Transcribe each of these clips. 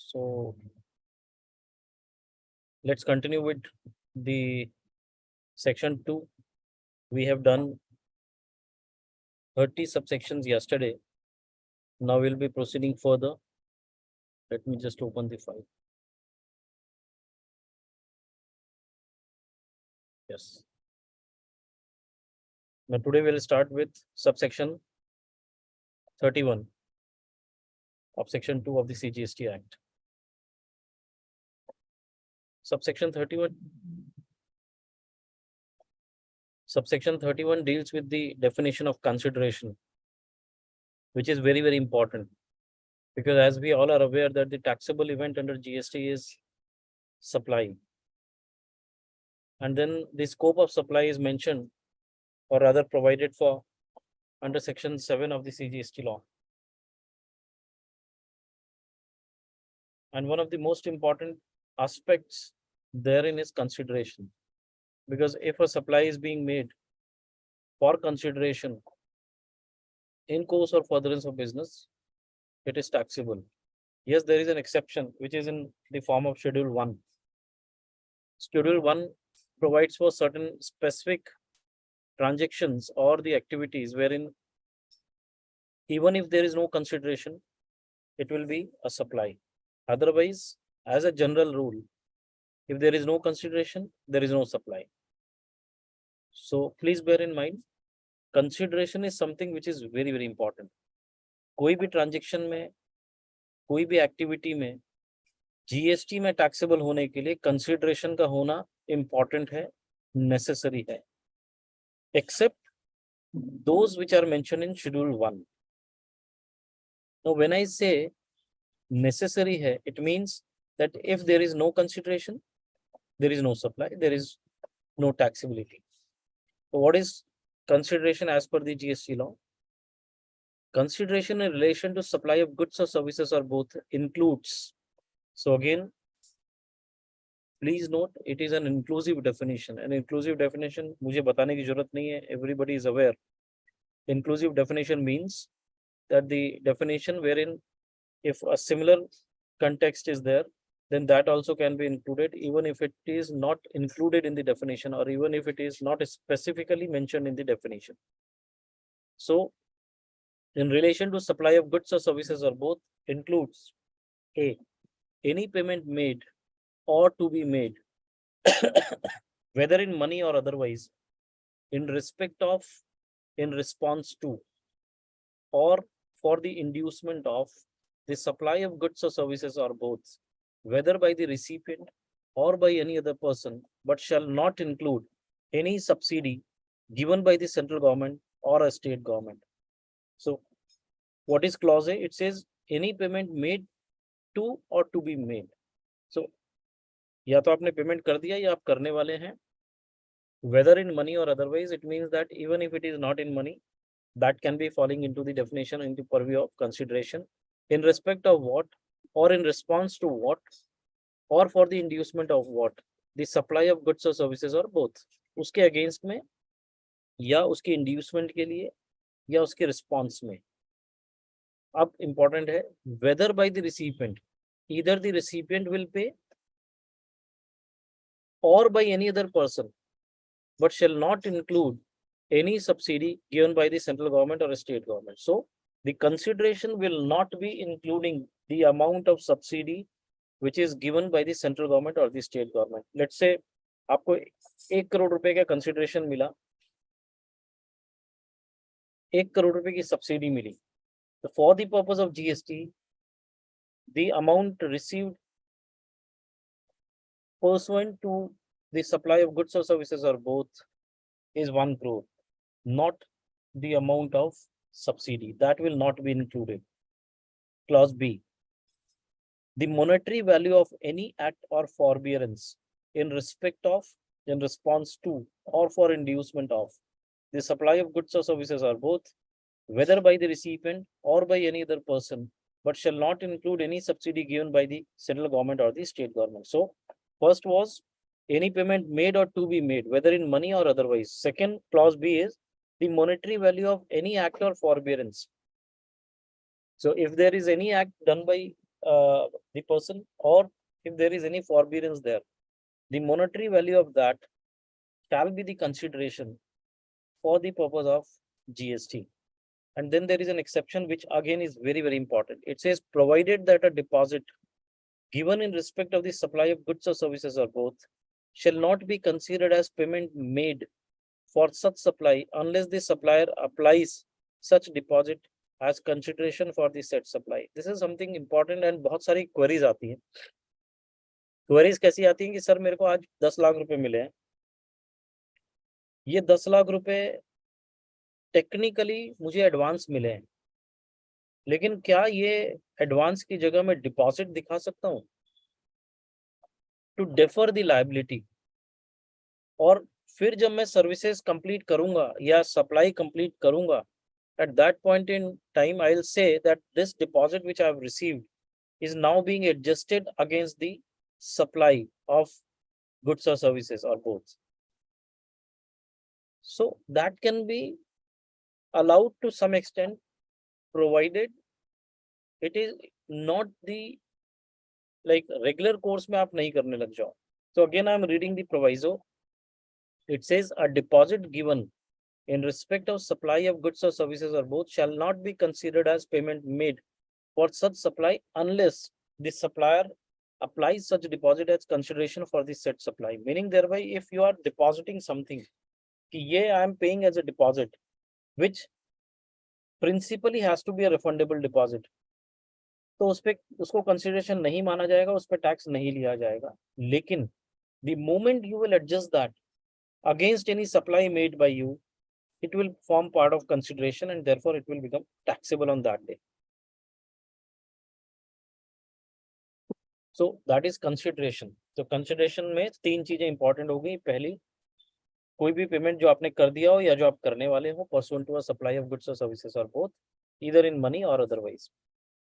So let's continue with the section 2. We have done 30 subsections yesterday. Now we'll be proceeding further. Let me just open the file. Yes. Now today we'll start with subsection 31 of section 2 of the CGST Act. Subsection 31 deals with the definition of consideration, which is very, very important. Because as we all are aware that the taxable event under GST is supply. And then the scope of supply is mentioned or rather provided for under section 7 of the CGST law. And one of the most important aspects therein is consideration. Because if a supply is being made for consideration in course or furtherance of business, it is taxable. Yes, there is an exception, which is in the form of Schedule 1. Schedule 1 provides for certain specific transactions or the activities wherein even if there is no consideration, it will be a supply. Otherwise, as a general rule, if there is no consideration, there is no supply. So please bear in mind, consideration is something which is very, very important. कोई भी transaction में, कोई भी activity में GST में taxable होने के लिए कंसिडरेशन का होना इंपॉर्टेंट है, नेसेसरी है, except those which are mentioned in Schedule 1. Now, when I say necessary hai, it means that if there is no consideration, there is no supply, there is no taxability. So what is consideration as per the GST law? Consideration in relation to supply of goods or services or both includes. So again, please note, it is an inclusive definition. An inclusive definition, मुझे बताने की जरूरत नहीं है, everybody is aware. Inclusive definition means that the definition wherein if a similar context is there, then that also can be included, even if it is not included in the definition or even if it is not specifically mentioned in the definition. So, in relation to supply of goods or services or both includes A, any payment made or to be made, whether in money or otherwise, in respect of, in response to, or for the inducement of the supply of goods or services or both, whether by the recipient or by any other person, but shall not include any subsidy given by the central government or a state government. So, what is clause A? It says any payment made to or to be made. So, या तो आपने payment कर दिया या आप करने वाले हैं, whether in money or otherwise, it means that even if it is not in money, that can be falling into the definition, into purview of consideration, in respect of what, or in response to what, or for the inducement of what, the supply of goods or services or both. उसके against में या उसके inducement के लिए या उसके response में. अब important है, whether by the recipient, either the recipient will pay or by any other person, but shall not include any subsidy given by the central government or a state government. So the consideration will not be including the amount of subsidy which is given by the central government or the state government. Let's say आपको 1 करोड़ रुपए का consideration मिला, 1 करोड़ रुपए की subsidy milli. So for the purpose of GST, the amount received pursuant to the supply of goods or services or both is 1 crore, not the amount of subsidy. That will not be included. Clause B. The monetary value of any act or forbearance in respect of, in response to, or for inducement of the supply of goods or services or both, whether by the recipient or by any other person, but shall not include any subsidy given by the central government or the state government. So, first was any payment made or to be made, whether in money or otherwise. Second, clause B is the monetary value of any act or forbearance. So if there is any act done by the person, or if there is any forbearance there, the monetary value of that shall be the consideration for the purpose of GST. And then there is an exception which again is very, very important. It says provided that a deposit given in respect of the supply of goods or services or both shall not be considered as payment made for such supply unless the supplier applies such deposit as consideration for the said supply. This is something important and बहुत सारी queries आती हैं. Queries कैसी आती हैं कि sir मेरे को आज 10 लाख रुपए मिले हैं. ये 10 लाख रुपए टेक्निकली मुझे एडवांस मिले हैं, लेकिन क्या ये एडवांस की जगह में डिपॉजिट दिखा सकता हूँ टू डेफर द लायबिलिटी? और फिर जब मैं सर्विसेज कंप्लीट करूंगा या सप्लाई कंप्लीट करूंगा, at that point in time I'll say that this deposit which I have received is now being adjusted against the supply of goods or services or both. So that can be allowed to some extent, provided it is not the like regular course में आप नहीं करने लग जाओ. So again I'm reading the proviso. It says a deposit given in respect of supply of goods or services or both shall not be considered as payment made for such supply unless the supplier applies such deposit as consideration for the said supply. Meaning thereby, if you are depositing something, कि ये I am paying as a deposit, which principally has to be a refundable deposit, तो उस पे उसको consideration नहीं माना जाएगा, उस पे tax नहीं लिया जाएगा. लेकिन the moment you will adjust that against any supply made by you, it will form part of consideration and therefore it will become taxable on that day. So that is consideration. तो consideration में तीन चीजें important हो गई. पहली, कोई भी payment जो आपने कर दिया हो या जो आप करने वाले हो pursuant to a supply of goods or services or both, either in money or otherwise.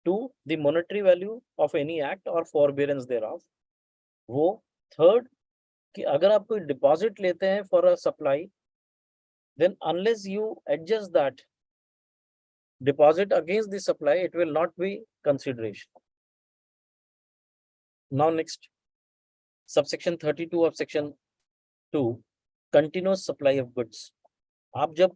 Two, the monetary value of any act or forbearance thereof. वो third, कि अगर आप कोई deposit लेते हैं for a supply, then unless you adjust that deposit against the supply, it will not be consideration. Now next, subsection 32 of section 2, continuous supply of goods. आप जब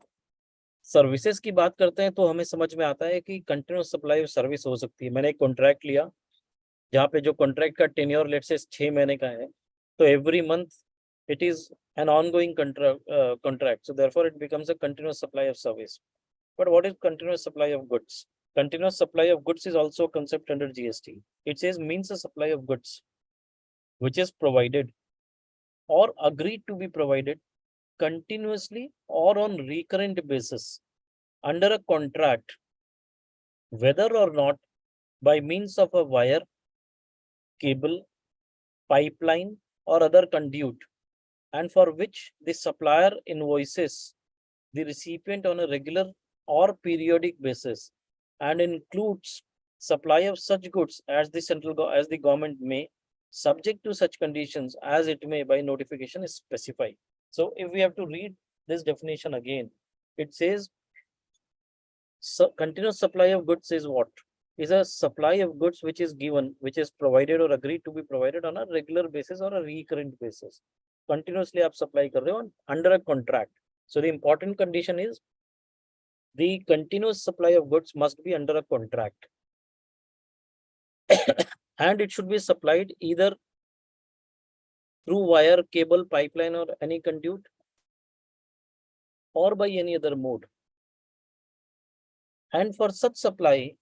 services की बात करते हैं तो हमें समझ में आता है कि कंटिन्यूस सप्लाई ऑफ सर्विस हो सकती है. मैंने एक कॉन्ट्रैक्ट लिया जहाँ पे जो कॉन्ट्रैक्ट का टेन्योर लेट से 6 महीने का है, तो every month it is an ongoing contract. So therefore it becomes a continuous supply of service. But what is continuous supply of goods? Continuous supply of goods is also a concept under GST. It says means a supply of goods which is provided or agreed to be provided continuously or on recurrent basis under a contract, whether or not by means of a wire, cable, pipeline or other conduit, and for which the supplier invoices the recipient on a regular or periodic basis and includes supply of such goods as the government may, subject to such conditions as it may by notification specify. So if we have to read this definition again, it says continuous supply of goods is what? Is a supply of goods which is given, which is provided or agreed to be provided on a regular basis or a recurrent basis. Continuously आप supply कर रहे हो under a contract. So the important condition is the continuous supply of goods must be under a contract. And it should be supplied either through wire, cable, pipeline or any conduit or by any other mode. And for such supply,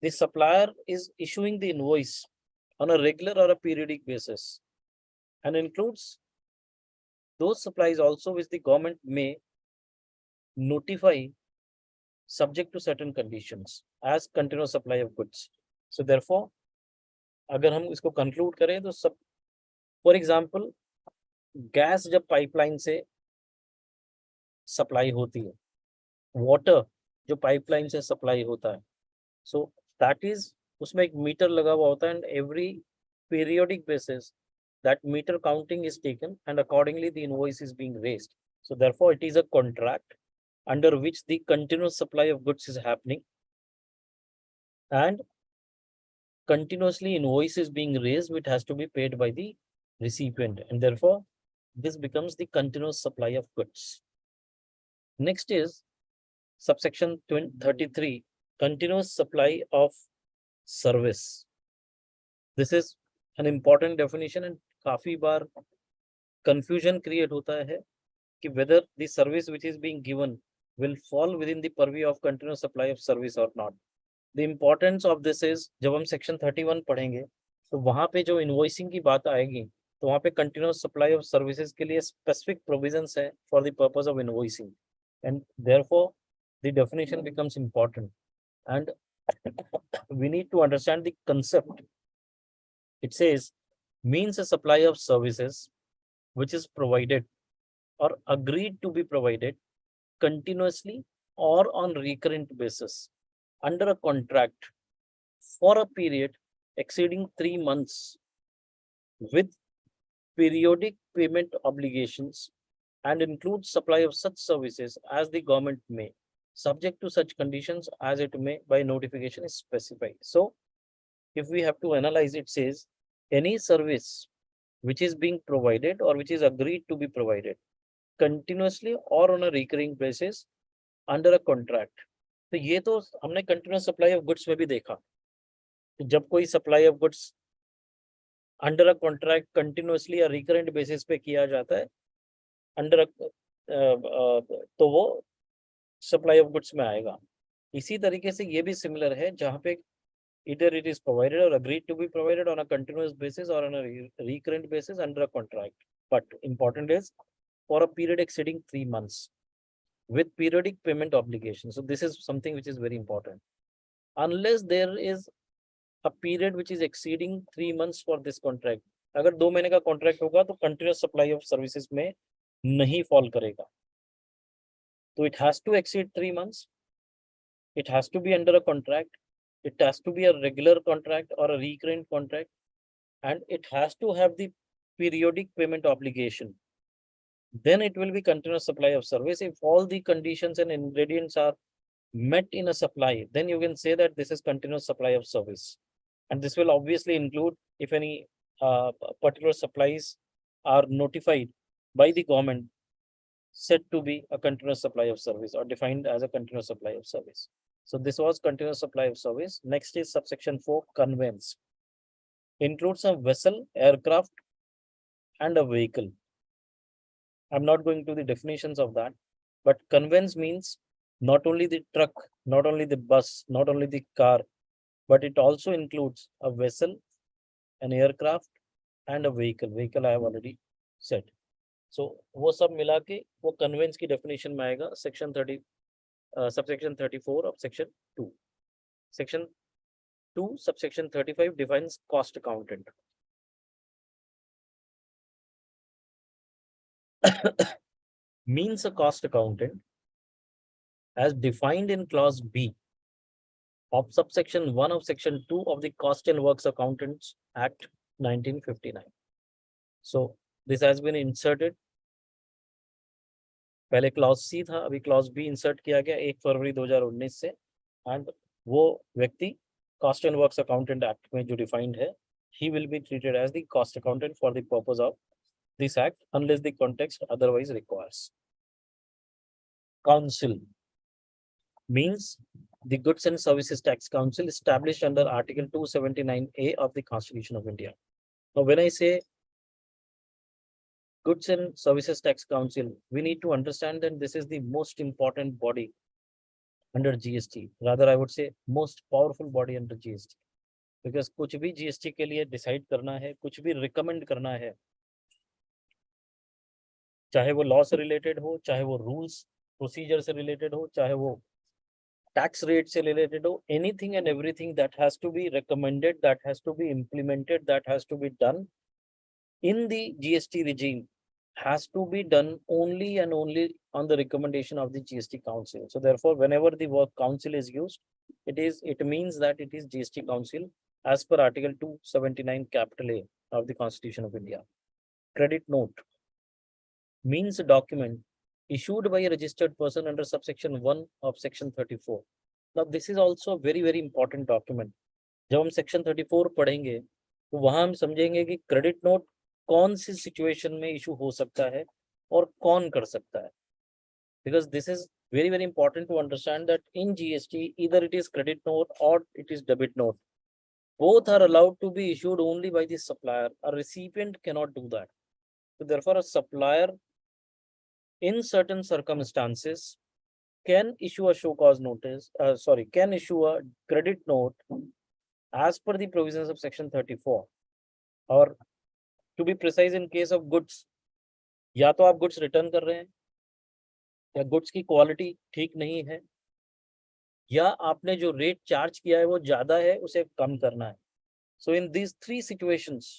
the supplier is issuing the invoice on a regular or a periodic basis and includes those supplies also which the government may notify subject to certain conditions as continuous supply of goods. So therefore, अगर हम इसको conclude करें तो सब, for example, gas जब pipeline से supply होती है, वाटर जो पाइपलाइन से सप्लाई होता है, so that is उसमें एक मीटर लगा हुआ होता है and every periodic basis that meter counting is taken and accordingly the invoice is being raised. So therefore it is a contract under which the continuous supply of goods is happening and continuously invoice is being raised, which has to be paid by the recipient, and therefore this becomes the continuous supply of goods. Next is subsection 33, continuous supply of service. This is an important definition, and काफी बार confusion create होता है कि whether the service which is being given will fall within the purview of continuous supply of service or not. The importance of this is, जब हम section 31 पढ़ेंगे तो वहां पे जो इनवॉइसिंग की बात आएगी तो वहां पे continuous supply of services के लिए specific provisions है for the purpose of invoicing, and therefore the definition becomes important, and we need to understand the concept. It says means a supply of services which is provided or agreed to be provided continuously or on recurrent basis under a contract for a period exceeding 3 months with periodic payment obligations, and includes supply of such services as the government may, subject to such conditions as it may by notification is specified. So if we have to analyze, it says any service which is being provided or which is agreed to be provided continuously or on a recurring basis under a contract. तो ये तो हमने continuous supply of goods में भी देखा, तो जब कोई supply of goods under a contract continuously या recurrent basis पे किया जाता है under तो वो supply of goods में आएगा. इसी तरीके से ये भी similar है, जहाँ पे either it is provided or agreed to be provided on a continuous basis or on a recurrent basis under a contract. But important is for a period exceeding 3 months with periodic payment obligations. So this is something which is very important. Unless there is a period which is exceeding 3 months for this contract, अगर 2 महीने का contract होगा तो continuous supply of services में नहीं fall करेगा. So it has to exceed 3 months. It has to be under a contract. It has to be a regular contract or a recurrent contract, and it has to have the periodic payment obligation. Then it will be continuous supply of service. If all the conditions and ingredients are met in a supply, then you can say that this is continuous supply of service. And this will obviously include if any particular supplies are notified by the government said to be a continuous supply of service or defined as a continuous supply of service. So this was continuous supply of service. Next is subsection 4, conveyance. Includes a vessel, aircraft, and a vehicle. I'm not going to the definitions of that, but conveyance means not only the truck, not only the bus, not only the car, but it also includes a vessel, an aircraft, and a vehicle. Vehicle I have already said. So वो सब मिला के वो conveyance की definition में आएगा section 30, subsection 34 of section 2. Section 2, subsection 35 defines cost accountant. Means a cost accountant as defined in clause B of subsection 1 of section 2 of the Cost and Works Accountants Act 1959. So this has been inserted. पहले clause C था, अभी clause B insert किया गया 1 फरवरी 2019 से, and वो व्यक्ति cost and works accountant act में जो डिफाइंड है, he will be treated as the cost accountant for the purpose of this act unless the context otherwise requires. Council means the Goods and Services Tax Council established under Article 279A of the Constitution of India. Now, when I say Goods and Services Tax Council, we need to understand that this is the most important body under GST. Rather, I would say most powerful body under GST. Because कुछ भी GST के लिए decide करना है, कुछ भी recommend करना है, चाहे वो law से related हो, चाहे वो rules, procedure से related हो, चाहे वो tax rate से related हो, anything and everything that has to be recommended, that has to be implemented, that has to be done in the GST regime has to be done only and only on the recommendation of the GST Council. So therefore, whenever the word council is used, it means that it is GST Council as per Article 279 capital A of the Constitution of India. Credit note means a document issued by a registered person under subsection 1 of section 34. Now, this is also a very, very important document. जब हम section 34 पढ़ेंगे तो वहां हम समझेंगे कि credit note कौन सी situation में इशू हो सकता है और कौन कर सकता है, because this is very very important to understand that in GST either it is credit note or it is debit note. Both are allowed to be issued only by the supplier. A recipient cannot do that. So therefore, a supplier in certain circumstances can issue a show cause notice, can issue a credit note as per the provisions of section 34. Or to be precise, in case of goods, या तो आप goods return कर रहे हैं, या goods की quality ठीक नहीं है, या आपने जो रेट चार्ज किया है वो ज्यादा है, उसे कम करना है. So in these three situations,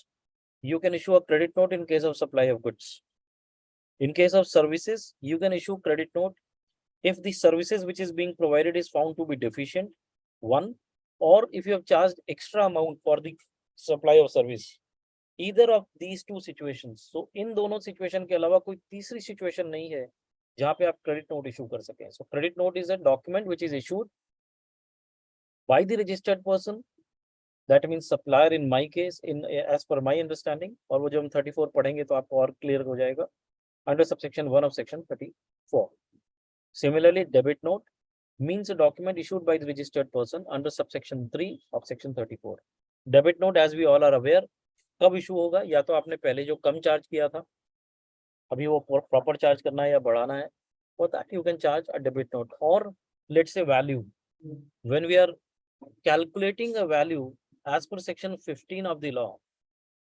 you can issue a credit note in case of supply of goods. In case of services, you can issue credit note if the services which is being provided is found to be deficient, one, or if you have charged extra amount for the supply of service. Either of these two situations. So इन दोनों situation के अलावा कोई तीसरी situation नहीं है जहाँ पे आप credit note issue कर सकें. So credit note is a document which is issued by the registered person. That means supplier in my case, in as per my understanding. और वो जब हम 34 पढ़ेंगे तो आपको और clear हो जाएगा. Under subsection 1 of section 34. Similarly, debit note means a document issued by the registered person under subsection 3 of section 34. Debit note, as we all are aware, कब इशू होगा? या तो आपने पहले जो कम चार्ज किया था, अभी वो प्रॉपर चार्ज करना है या बढ़ाना है, for that you can charge a debit note. Or let's say value, when we are calculating a value as per section 15 of the law,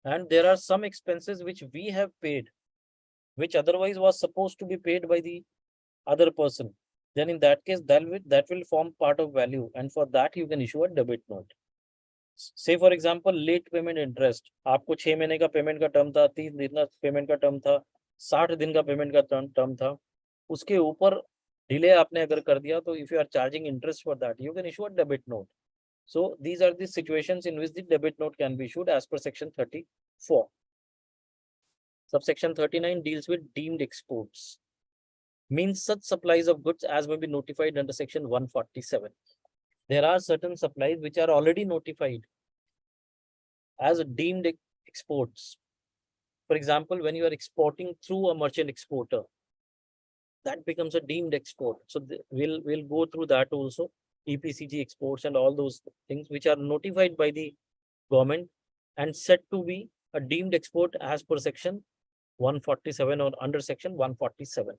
and there are some expenses which we have paid which otherwise was supposed to be paid by the other person, then in that case that will form part of value, and for that you can issue a debit note. Say for example, late payment interest, आपको 6 महीने का payment का term था, 30 दिन का payment का term था, 60 दिन का पेमेंट का टर्म था, उसके ऊपर डिले आपने अगर कर दिया तो if you are charging interest for that, you can issue a debit note. So these are the situations in which the debit note can be issued as per section 34. Subsection 39 deals with deemed exports. Means such supplies of goods as may be notified under section 147. There are certain supplies which are already notified as deemed exports. For example, when you are exporting through a merchant exporter, that becomes a deemed export. So we'll go through that also. EPCG exports and all those things which are notified by the government and said to be a deemed export as per section 147 or under section 147.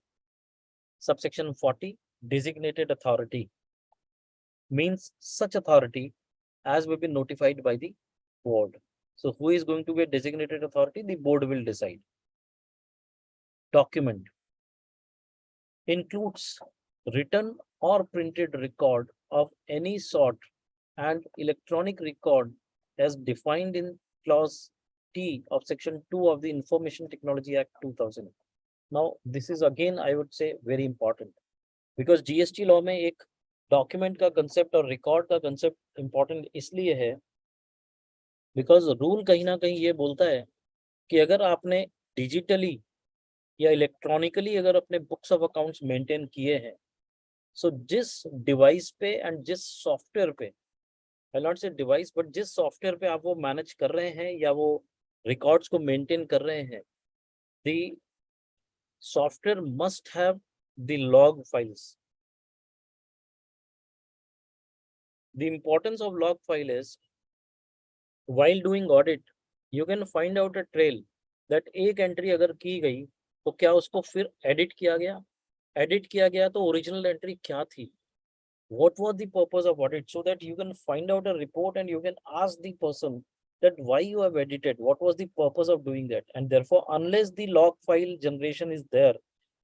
Subsection 40, designated authority, means such authority as will be notified by the board. So who is going to be a designated authority? The board will decide. Document includes written or printed record of any sort and electronic record as defined in clause T of section 2 of the Information Technology Act 2000. Now this is again I would say very important, because GST law में एक document का concept और record का concept important इसलिए है because rule कहीं ना कहीं ये बोलता है कि अगर आपने डिजिटली या इलेक्ट्रॉनिकली अगर अपने बुक्स ऑफ अकाउंट्स मेंटेन किए हैं, सो जिस डिवाइस पे एंड जिस सॉफ्टवेयर पे, आई नॉट से डिवाइस बट जिस सॉफ्टवेयर पे आप वो मैनेज कर रहे हैं या वो रिकॉर्ड्स को मेंटेन कर रहे हैं, the software must have the log files. The importance of log file is, while doing audit, you can find out a trail that एक एंट्री अगर की गई तो क्या उसको फिर एडिट किया गया, एडिट किया गया तो ओरिजिनल एंट्री क्या थी, what was the purpose of audit, so that you can find out a report and you can ask the person that why you have edited, what was the purpose of doing that. And therefore, unless the log file generation is there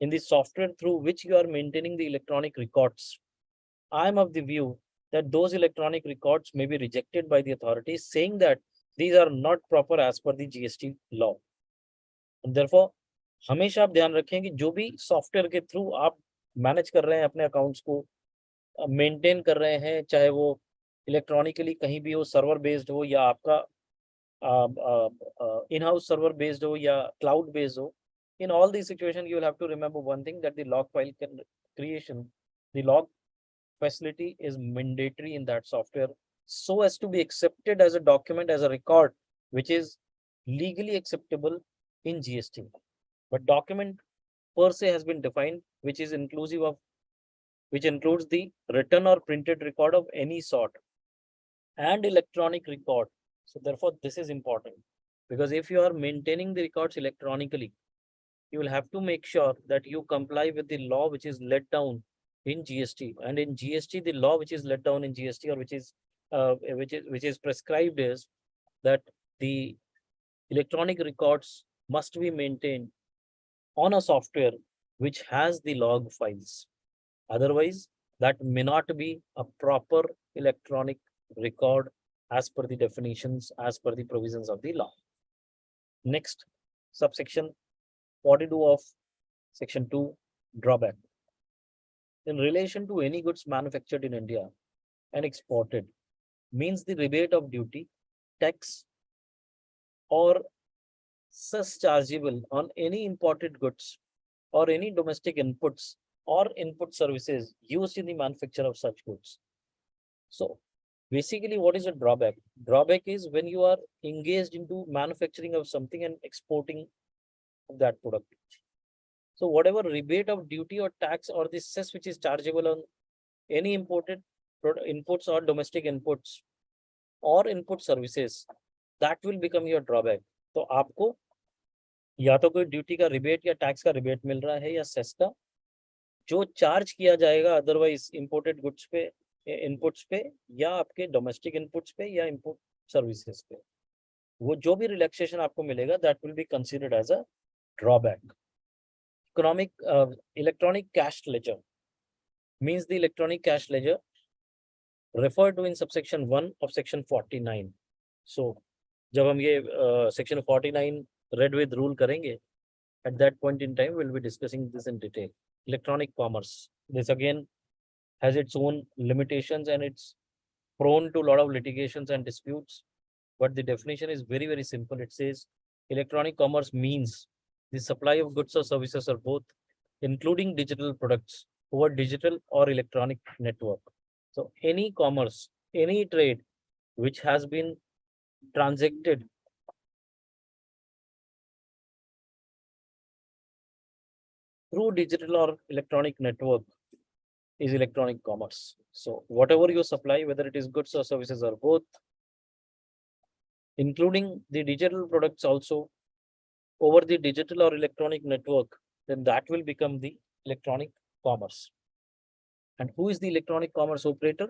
in the software through which you are maintaining the electronic records, I am of the view that those electronic records may be rejected by the authorities, saying that these are not proper as per the GST law. And therefore, हमेशा आप ध्यान रखें कि जो भी software के through आप manage कर रहे हैं अपने अकाउंट्स को, मेंटेन कर रहे हैं, चाहे वो इलेक्ट्रॉनिकली कहीं भी हो, सर्वर बेस्ड हो या आपका इन हाउस सर्वर बेस्ड हो या क्लाउड बेस्ड हो, in all these situations you will have to remember one thing, that the log file creation, the log facility is mandatory in that software so as to be accepted as a document, as a record, which is legally acceptable in GST. But document per se has been defined, which is inclusive of, which includes the written or printed record of any sort and electronic record. So therefore, this is important because if you are maintaining the records electronically, you will have to make sure that you comply with the law which is laid down in GST. And in GST, the law which is laid down in GST, or which is prescribed, is that the electronic records must be maintained on a software which has the log files. Otherwise, that may not be a proper electronic record as per the definitions, as per the provisions of the law. Next, subsection 42 of section 2, drawback. In relation to any goods manufactured in India and exported, means the rebate of duty, tax, or cess chargeable on any imported goods or any domestic inputs or input services used in the manufacture of such goods. So basically, what is a drawback? Drawback is when you are engaged into manufacturing of something and exporting that product. So whatever rebate of duty or tax or the cess which is chargeable on any imported inputs or domestic inputs or input services, that will become your drawback. तो आपको या तो कोई duty का rebate या tax का rebate मिल रहा है या सेस का, जो चार्ज किया जाएगा अदरवाइज इंपोर्टेड गुड्स पे, इनपुट्स पे, या आपके डोमेस्टिक इनपुट्स पे या इनपुट सर्विसेज पे, वो जो भी रिलैक्सेशन आपको मिलेगा that will be considered as a drawback. Electronic cash ledger means the electronic cash ledger referred to in subsection 1 of section 49. So जब हम ये section 49 read with rule करेंगे, at that point in time we'll be discussing this in detail. Electronic commerce, this again has its own limitations and it's prone to a lot of litigations and disputes, but the definition is very, very simple. It says electronic commerce means the supply of goods or services or both, including digital products, over digital or electronic network. So any commerce, any trade which has been transacted through digital or electronic network is electronic commerce. So whatever you supply, whether it is goods or services or both, including the digital products also over the digital or electronic network, then that will become the electronic commerce. And who is the electronic commerce operator?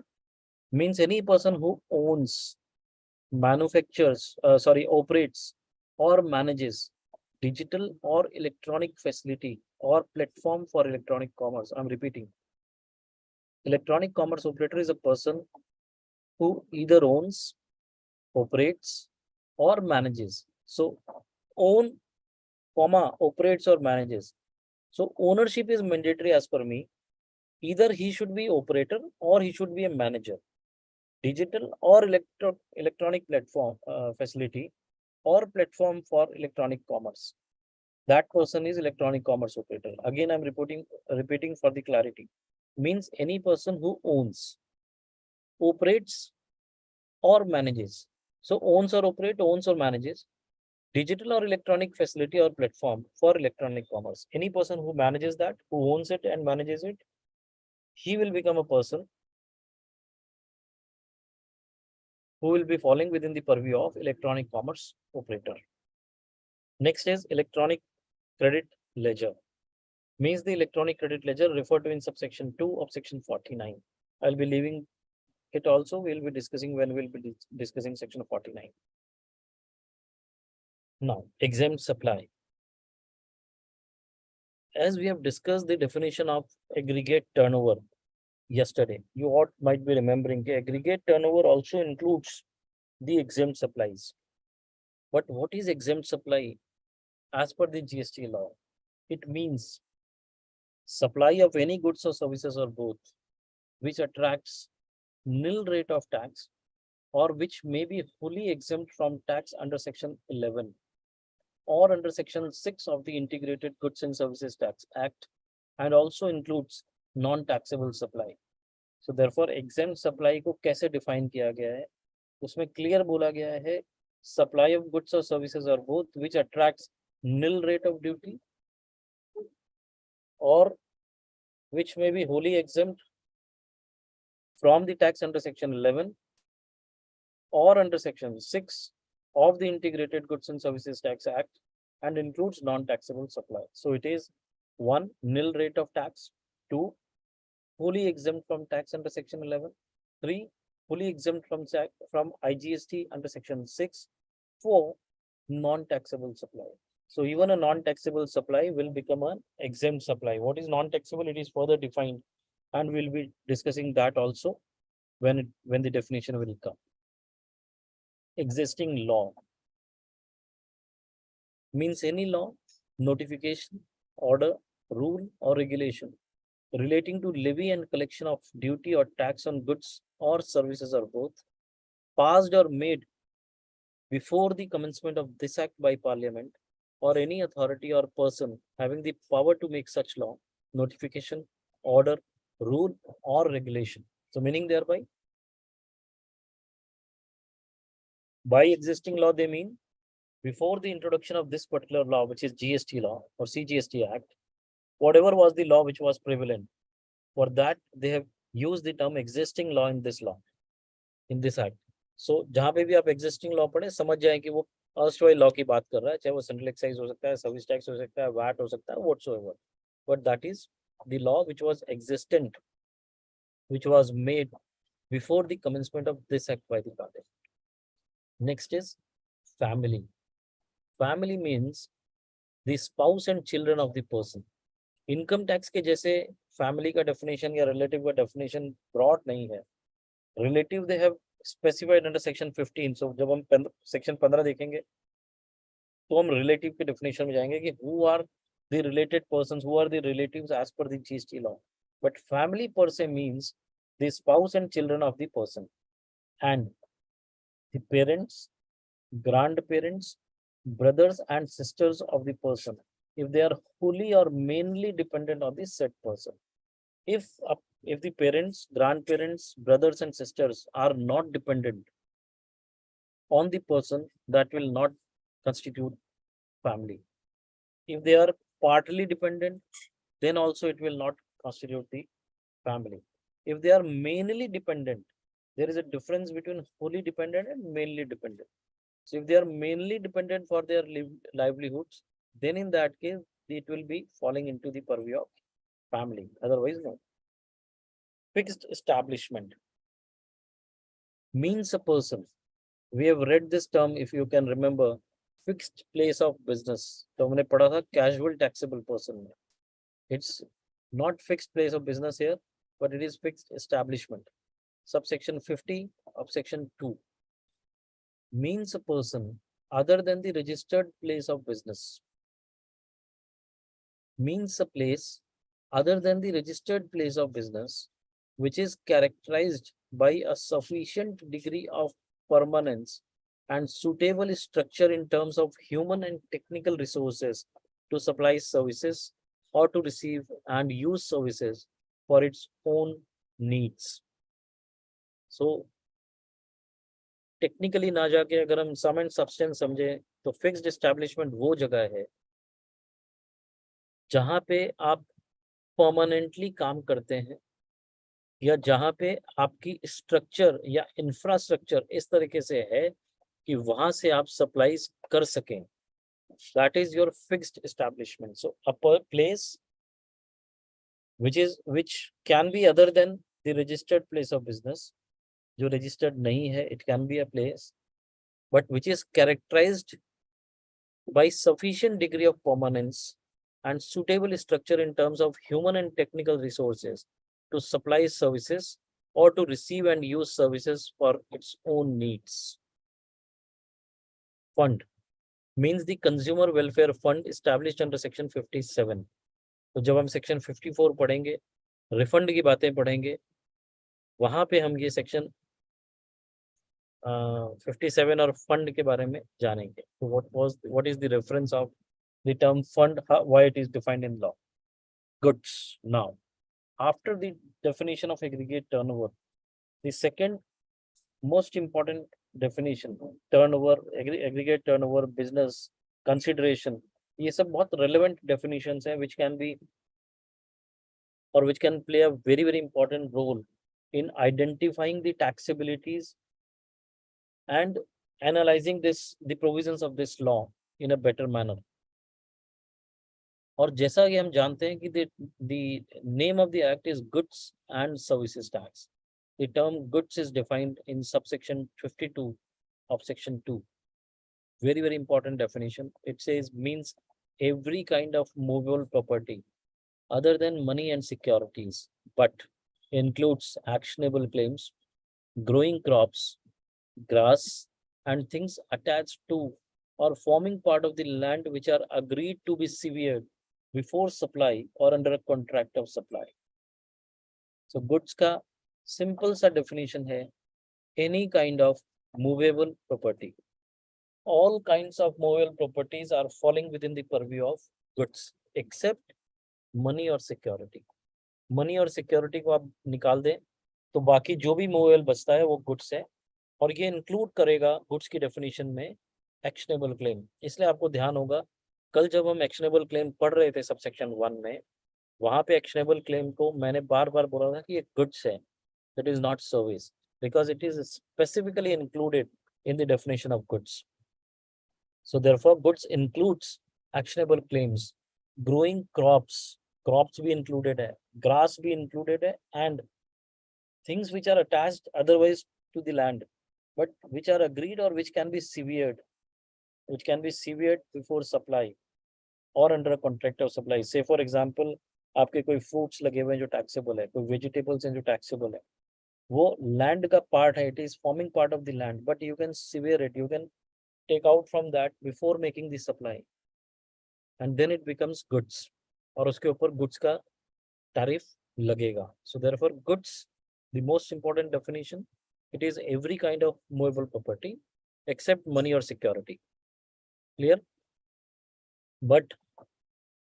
Means any person who owns, manufactures, operates or manages digital or electronic facility or platform for electronic commerce. I'm repeating. Electronic commerce operator is a person who either owns, operates, or manages. So own, operates or manages. So ownership is mandatory as per me. Either he should be operator or he should be a manager. Digital or electronic platform facility or platform for electronic commerce. That person is electronic commerce operator. Again, I'm repeating for the clarity. Means any person who owns, operates, or manages. So owns or manages digital or electronic facility or platform for electronic commerce. Any person who manages that, who owns it and manages it, he will become a person who will be falling within the purview of electronic commerce operator. Next is electronic credit ledger. Means the electronic credit ledger referred to in subsection 2 of section 49. I'll be leaving it also. We'll be discussing when we'll be discussing section 49. Now, exempt supply. As we have discussed the definition of aggregate turnover yesterday, you all might be remembering the aggregate turnover also includes the exempt supplies. But what is exempt supply as per the GST law? It means supply of any goods or services or both, which attracts nil rate of tax or which may be fully exempt from tax under section 11 or under section 6 of the Integrated Goods and Services Tax Act, and also includes non-taxable supply. So therefore exempt supply को कैसे define किया गया है, उसमें clear बोला गया है supply of goods और सर्विसेज और both which attracts nil rate of duty or which may be wholly exempt from the tax under section 11 or under section 6 of the Integrated Goods and Services Tax Act and includes non-taxable supply. So it is 1, nil rate of tax; 2, fully exempt from tax under section 11; 3, fully exempt from IGST under section 6; 4, non-taxable supply. So even a non-taxable supply will become an exempt supply. What is non-taxable? It is further defined, and we'll be discussing that also when the definition will come. Existing law means any law, notification, order, rule, or regulation relating to levy and collection of duty or tax on goods or services or both, passed or made before the commencement of this act by Parliament or any authority or person having the power to make such law, notification, order, rule, or regulation. So meaning thereby, by existing law, they mean before the introduction of this particular law, which is GST law or CGST Act, whatever was the law which was prevalent, for that they have used the term existing law in this law, in this act. So जहाँ पे भी आप existing law पढ़े, समझ जाए कि वो erstwhile law की बात कर रहा है, चाहे वो central excise हो सकता है, service tax हो सकता है, VAT हो सकता है, whatsoever. But that is the law which was existent, which was made before the commencement of this act by the Parliament. Next is family. Family means the spouse and children of the person. Income tax के जैसे family का definition या relative का definition broad नहीं है. Relative they have specified under section 15. सो जब हम section 15 देखेंगे तो हम रिलेटिव के डेफिनेशन में जाएंगे कि who are the related persons, who are the relatives as per the GST law. But family per se means the spouse and children of the person and the parents, grandparents, brothers and sisters of the person, if they are fully or mainly dependent on the said person. If the parents, grandparents, brothers and sisters are not dependent on the person, that will not constitute family. If they are partly dependent, then also it will not constitute the family. If they are mainly dependent, there is a difference between fully dependent and mainly dependent. So if they are mainly dependent for their livelihoods, then in that case, it will be falling into the purview of family. Otherwise, no. Fixed establishment means a person. We have read this term, if you can remember, fixed place of business. तो हमने पढ़ा था casual taxable person. It's not fixed place of business here, but it is fixed establishment. Subsection 50 of section 2 means a person other than the registered place of business. Means a place other than the registered place of business, which is characterized by a sufficient degree of permanence and suitable structure in terms of human and technical resources to supply services or to receive and use services for its own needs. So technically ना जाके अगर हम सम and substance समझे तो fixed establishment वो जगह है जहां पे आप परमानेंटली काम करते हैं या जहां पे आपकी स्ट्रक्चर या इंफ्रास्ट्रक्चर इस तरीके से है कि वहां से आप सप्लाईज कर सकें. That is your fixed establishment. So a place which can be other than the registered place of business, जो registered नहीं है, it can be a place, but which is characterized by sufficient degree of permanence and suitable structure in terms of human and technical resources to supply services or to receive and use services for its own needs. Fund means the consumer welfare fund established under section 57. तो जब हम section 54 पढ़ेंगे, refund की बातें पढ़ेंगे, वहां पे हम ये सेक्शन 57 और फंड के बारे में जानेंगे. So what is the reference of the term fund, why it is defined in law? Goods. Now, after the definition of aggregate turnover. The second most important definition, turnover, aggregate turnover, business consideration, ये सब बहुत relevant definitions हैं which can be or which can play a very very important role in identifying the taxabilities and analyzing this the provisions of this law in a better manner. और जैसा कि हम जानते हैं कि the name of the act is goods and services tax. The term goods is defined in subsection 52 of section 2. Very very important definition. It says means every kind of movable property other than money and securities, but includes actionable claims, growing crops, grass, and things attached to or forming part of the land which are agreed to be severed before supply or under a contract of supply. So goods का simple सा definition है any kind of movable property. All kinds of movable properties are falling within the purview of goods except money और security. Money और security को आप निकाल दें तो बाकी जो भी movable बचता है वो goods है और ये इंक्लूड करेगा गुड्स की डेफिनेशन में एक्शनेबल क्लेम. इसलिए आपको ध्यान होगा कल जब हम एक्शनेबल क्लेम पढ़ रहे थे सबसेक्शन 1 में, वहां पे एक्शनेबल क्लेम को मैंने बार बार बोला था कि ये गुड्स है, that is not service, because it is specifically included in the definition of goods. So therefore goods includes actionable claims, growing crops, crops भी इंक्लूडेड है, ग्रास भी इंक्लूडेड है, and things which are attached otherwise to the land but which are agreed or which can be severed before supply or under a contract of supply. Say for example, आपके कोई fruits लगे हुए हैं जो taxable है, कोई vegetables हैं जो taxable है, वो land का part है, it is forming part of the land, but you can sever it, you can take out from that before making the supply, and then it becomes goods, और उसके ऊपर goods का tariff लगेगा. So therefore goods, the most important definition, it is every kind of movable property except money or security. Clear? But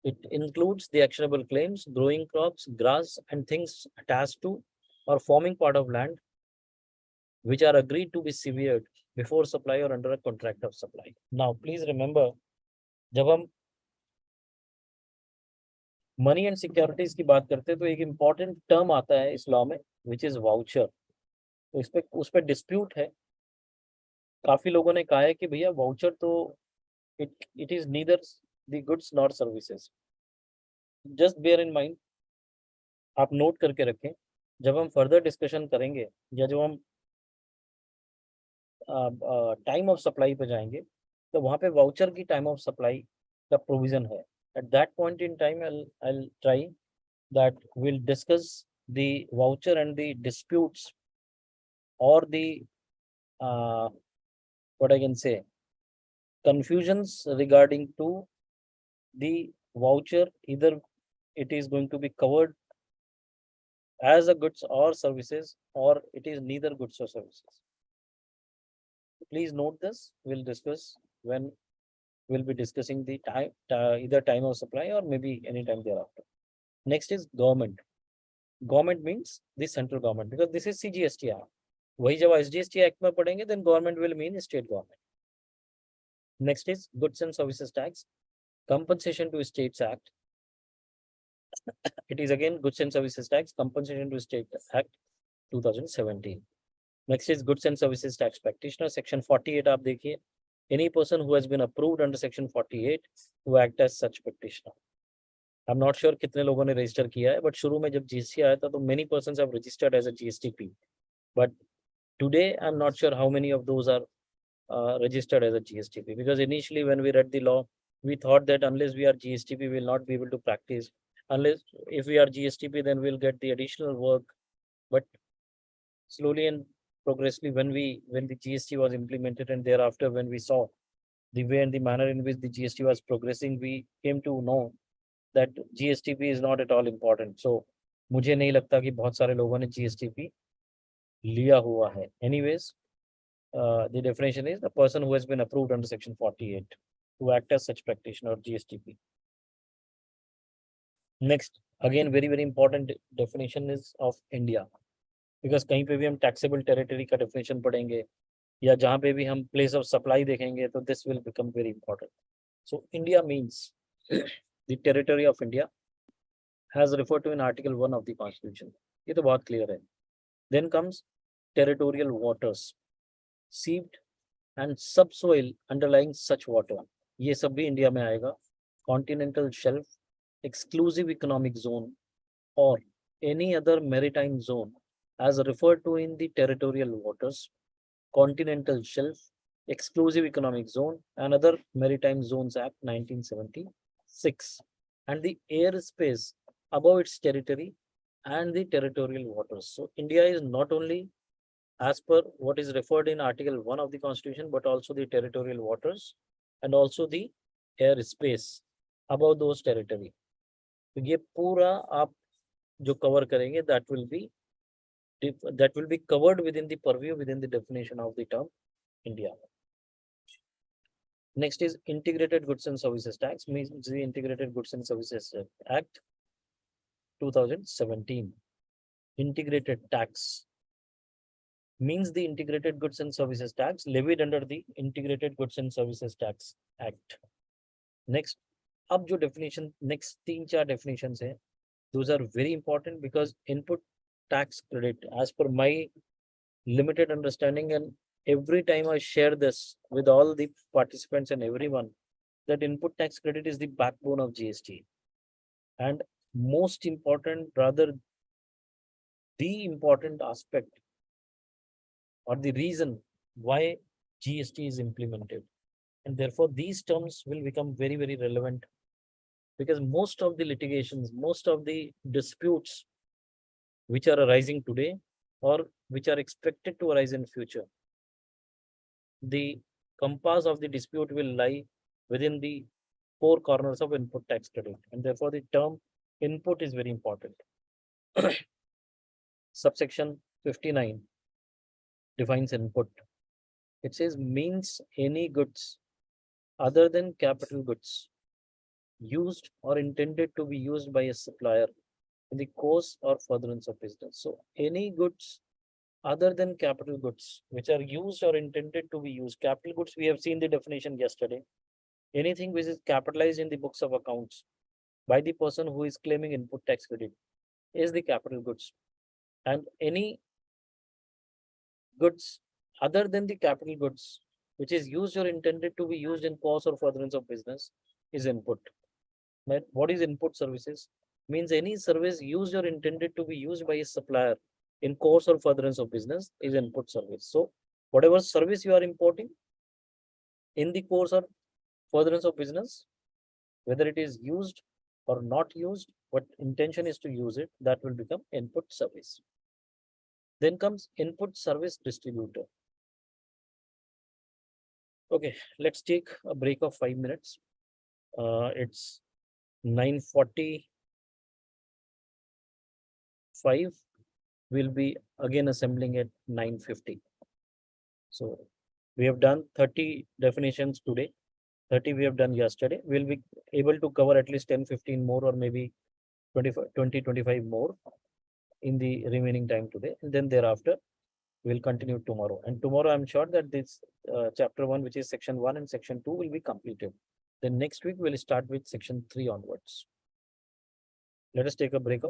it includes the actionable claims, growing crops, grass, and things attached to or forming part of land which are agreed to be severed before supply or under a contract of supply. Now, please remember, जब हम money and securities की बात करते हैं तो एक important term आता है इस लॉ में विच इज वाउचर. तो उस पर डिस्प्यूट है. काफी लोगों ने कहा है कि भैया वाउचर तो it is neither the goods not services. Just bear in mind, आप नोट करके रखें, जब हम फर्दर डिस्कशन करेंगे या जब हम टाइम ऑफ सप्लाई पे जाएंगे तो वहाँ पे वाउचर की टाइम ऑफ सप्लाई का प्रोविजन है. At that point in time I'll try that we'll discuss the voucher and the disputes or the what I can say, confusions regarding to the voucher, either it is going to be covered as a goods or services or it is neither goods or services. Please note this, we'll discuss when we'll be discussing the time, either time of supply or maybe any time thereafter. Next is government. Government means the central government because this is CGST Act. वही जब SGST Act में पढ़ेंगे then government will mean state government. Next is goods and services tax, compensation to states act. It is again goods and services tax, compensation to state act 2017. Next is goods and services tax practitioner, section 48 आप देखिए. Any person who has been approved under section 48 to act as such practitioner. I'm not sure कितने लोगों ने register किया है, but शुरू में जब GST आया था तो many persons have registered as a GSTP. But today I'm not sure how many of those are registered as a GSTP, because initially when we read the law, we thought that unless we are GSTP, we will not be able to practice. Unless if we are GSTP, then we'll get the additional work. But slowly and progressively, when the GST was implemented and thereafter when we saw the way and the manner in which the GST was progressing, we came to know that GSTP is not at all important. So मुझे नहीं लगता कि बहुत सारे लोगों ने GSTP लिया हुआ है. Anyways, the definition is the person who has been approved under section 48 to act as such practitioner or GSTP. Next, again very important definition is of India, because कहीं पे भी हम taxable territory का definition पढ़ेंगे या जहाँ पे भी हम place of supply देखेंगे तो this will become very important. So India means the territory of India as referred to in Article 1 of the Constitution. ये तो बहुत clear है. Then comes territorial waters, seeped and subsoil underlying such water. ये सब भी India में आएगा. Continental shelf, exclusive economic zone or any other maritime zone as referred to in the territorial waters, continental shelf, exclusive economic zone and other maritime zones act 1976, and the airspace above its territory and the territorial waters. So India is not only as per what is referred in Article 1 of the Constitution, but also the territorial waters and also the airspace above those territory. तो ये पूरा आप जो cover करेंगे that will be covered within the purview, within the definition of the term India. Next is Integrated Goods and Services Tax, means the Integrated Goods and Services Act 2017. Integrated tax means the Integrated Goods and Services Tax levied under the Integrated Goods and Services Tax Act. Next, अब जो definition next 3-4 definitions है, those are very important because input tax credit, as per my limited understanding, and every time I share this with all the participants and everyone, that input tax credit is the backbone of GST. And most important, rather the important aspect or the reason why GST is implemented. And therefore, these terms will become very, very relevant because most of the litigations, most of the disputes which are arising today or which are expected to arise in future, the compass of the dispute will lie within the four corners of input tax credit, and therefore the term input is very important. Subsection 59 defines input. It says means any goods other than capital goods used or intended to be used by a supplier in the course or furtherance of business. So any goods other than capital goods which are used or intended to be used. Capital goods, we have seen the definition yesterday. Anything which is capitalized in the books of accounts by the person who is claiming input tax credit is the capital goods. And any goods other than the capital goods which is used or intended to be used in course or furtherance of business is input. Right? What is input services? Means any service used or intended to be used by a supplier in course or furtherance of business is input service. So whatever service you are importing in the course or furtherance of business, whether it is used or not used, what intention is to use it, that will become input service. Then comes input service distributor. Okay, let's take a break of 5 minutes. It's 9:45. We'll be again assembling at 9:50. So we have done 30 definitions today. 30 we have done yesterday. We'll be able to cover at least 10, 15 more or maybe 20, 25 more in the remaining time today. And then thereafter, we'll continue tomorrow. And tomorrow, I'm sure that this chapter 1, which is section 1 and section 2 will be completed. Then next week, we'll start with section 3 onwards. Let us take a break.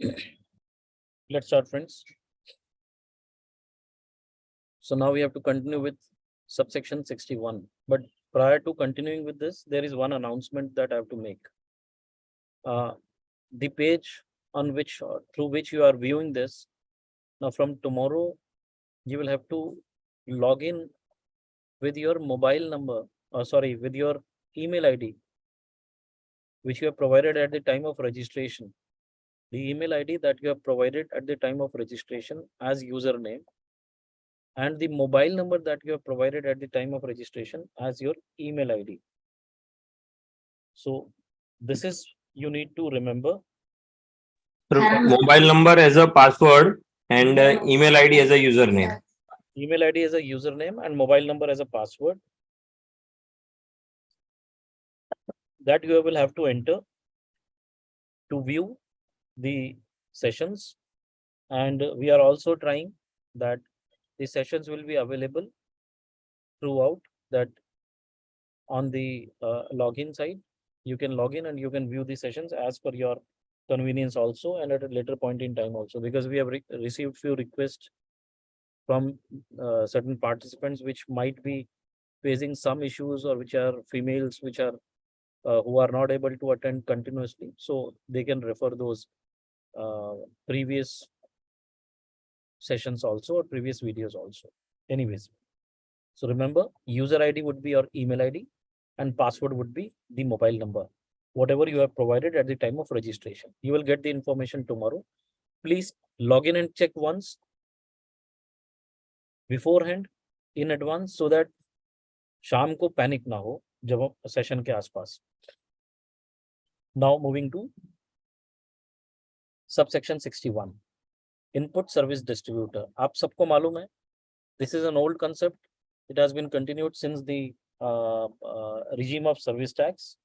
Let's start, friends. So now we have to continue with subsection 61. But prior to continuing with this, there is one announcement that I have to make. The page on which through which you are viewing this, now from tomorrow, you will have to log in with your mobile number, with your email ID, which you have provided at the time of registration. The email ID that you have provided at the time of registration as username, and the mobile number that you have provided at the time of registration as your email ID. So this is, you need to remember. Mobile number as a password and email ID as a username. Email ID as a username and mobile number as a password that you will have to enter to view the sessions. And we are also trying that the sessions will be available throughout, that on the login side, you can log in and you can view the sessions as per your convenience also, and at a later point in time also, because we have received few requests from certain participants which might be facing some issues, or which are females, which are who are not able to attend continuously, so they can refer those previous sessions also, or previous videos also. Anyways, so remember, user ID would be your email ID and password would be the mobile number, whatever you have provided at the time of registration. You will get the information tomorrow. Please log in and check once beforehand, in advance, so that शाम को panic ना हो जब session के आसपास. Now moving to subsection 61, input service distributor. आप सबको मालूम है, this is an old concept. It has been continued since the regime of service tax.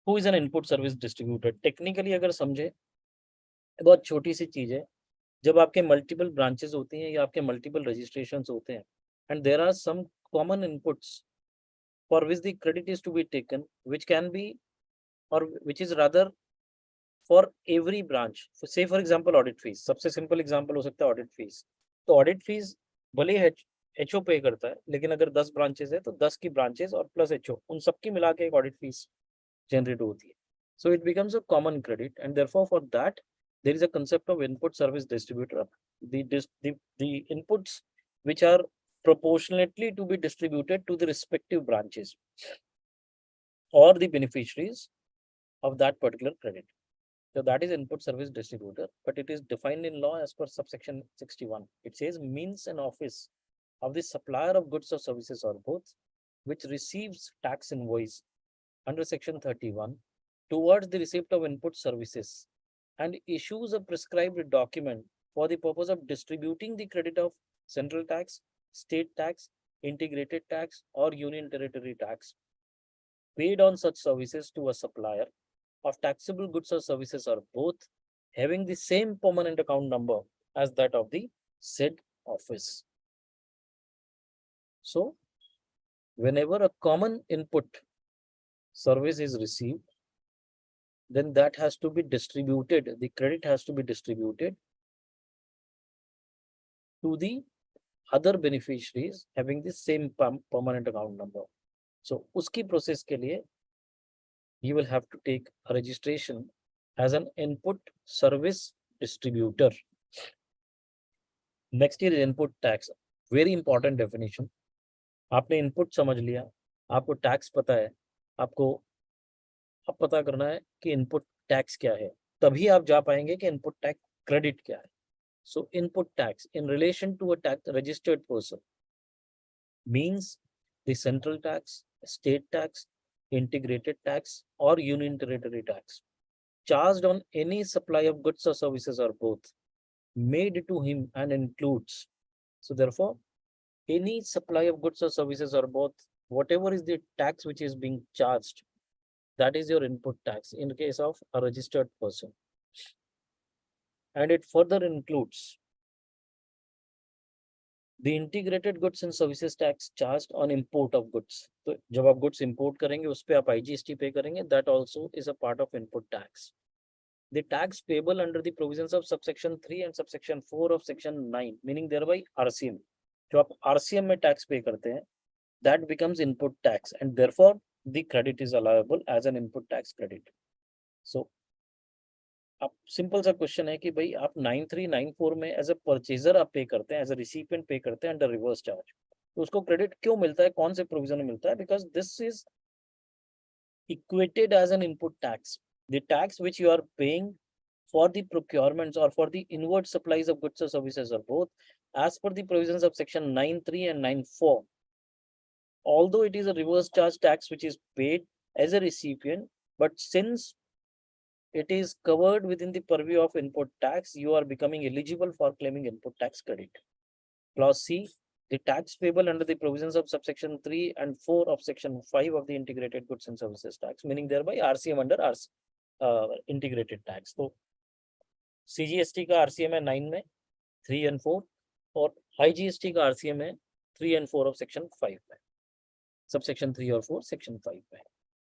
Who is an input service distributor? Technically अगर समझे, बहुत छोटी सी चीज है. जब आपके मल्टीपल ब्रांचेस होती हैं या आपके मल्टीपल रजिस्ट्रेशंस होते हैं, and there are some common inputs for which the credit is to be taken, which can be, or which is rather for every branch. Say for example audit fees. सबसे simple example हो सकता है audit fees. तो audit fees भले ही HO पे करता है, लेकिन अगर 10 ब्रांचेस है तो 10 की ब्रांचेस और प्लस HO, उन सबकी मिला के एक ऑडिट फीस जनरेट होती है. So it becomes a common credit, and therefore for that there is a concept of input service distributor. The inputs which are proportionately to be distributed to the respective branches or the beneficiaries of that particular credit. So that is input service distributor, but it is defined in law as per subsection 61. It says means an office of the supplier of goods or services or both, which receives tax invoice under section 31 towards the receipt of input services and issues a prescribed document for the purpose of distributing the credit of central tax, state tax, integrated tax, or union territory tax paid on such services to a supplier of taxable goods or services or both, having the same permanent account number as that of the said office. So, whenever a common input service is received, then that has to be distributed, the credit has to be distributed to the other beneficiaries having the same permanent account number. So, uski process ke liye, you will have to take a registration as an input service distributor. Next is input tax. Very important definition. आपने input समझ लिया, आपको tax पता है, आपको अब पता करना है कि इनपुट टैक्स क्या है, तभी आप जा पाएंगे कि इनपुट टैक्स क्रेडिट क्या है. So input tax in relation to a tax registered person means the central tax, state tax, integrated tax, or union territory tax charged on any supply of goods or services or both made to him and includes. So therefore, any supply of goods or services or both, whatever is the tax which is being charged, that is your input tax in case of a registered person. And it further includes the integrated goods and services tax charged on import of goods. So जब आप goods import करेंगे उस पे आप IGST पे करेंगे, that also is a part of input tax. The tax payable under the provisions of subsection 3 and subsection 4 of section 9, meaning thereby RCM, जो आप RCM में टैक्स पे करते हैं, that becomes input tax and therefore the credit is allowable as an input tax credit. So अब simple सा question है कि भाई आप 9394 में एज अ परचेजर आप पे करते हैं, एज अ रिसिपिएंट पे करते हैं अंडर रिवर्स चार्ज, तो उसको क्रेडिट क्यों मिलता है, कौन से प्रोविजन में मिलता है? Because this is equated as an input tax. The tax which you are paying for the procurements or for the inward supplies of goods or services or both, as per the provisions of section 9.3 and 9.4, although it is a reverse charge tax which is paid as a recipient, but since it is covered within the purview of input tax, you are becoming eligible for claiming input tax credit. Clause C, the tax payable under the provisions of subsection 3 and 4 of section 5 of the integrated goods and services tax, meaning thereby RCM under integrated tax. So CGST का RCM है 9 में, 3 and 4, और IGST का RCM है 3 and 4 of section 5 में, subsection 3 or 4 section 5 में.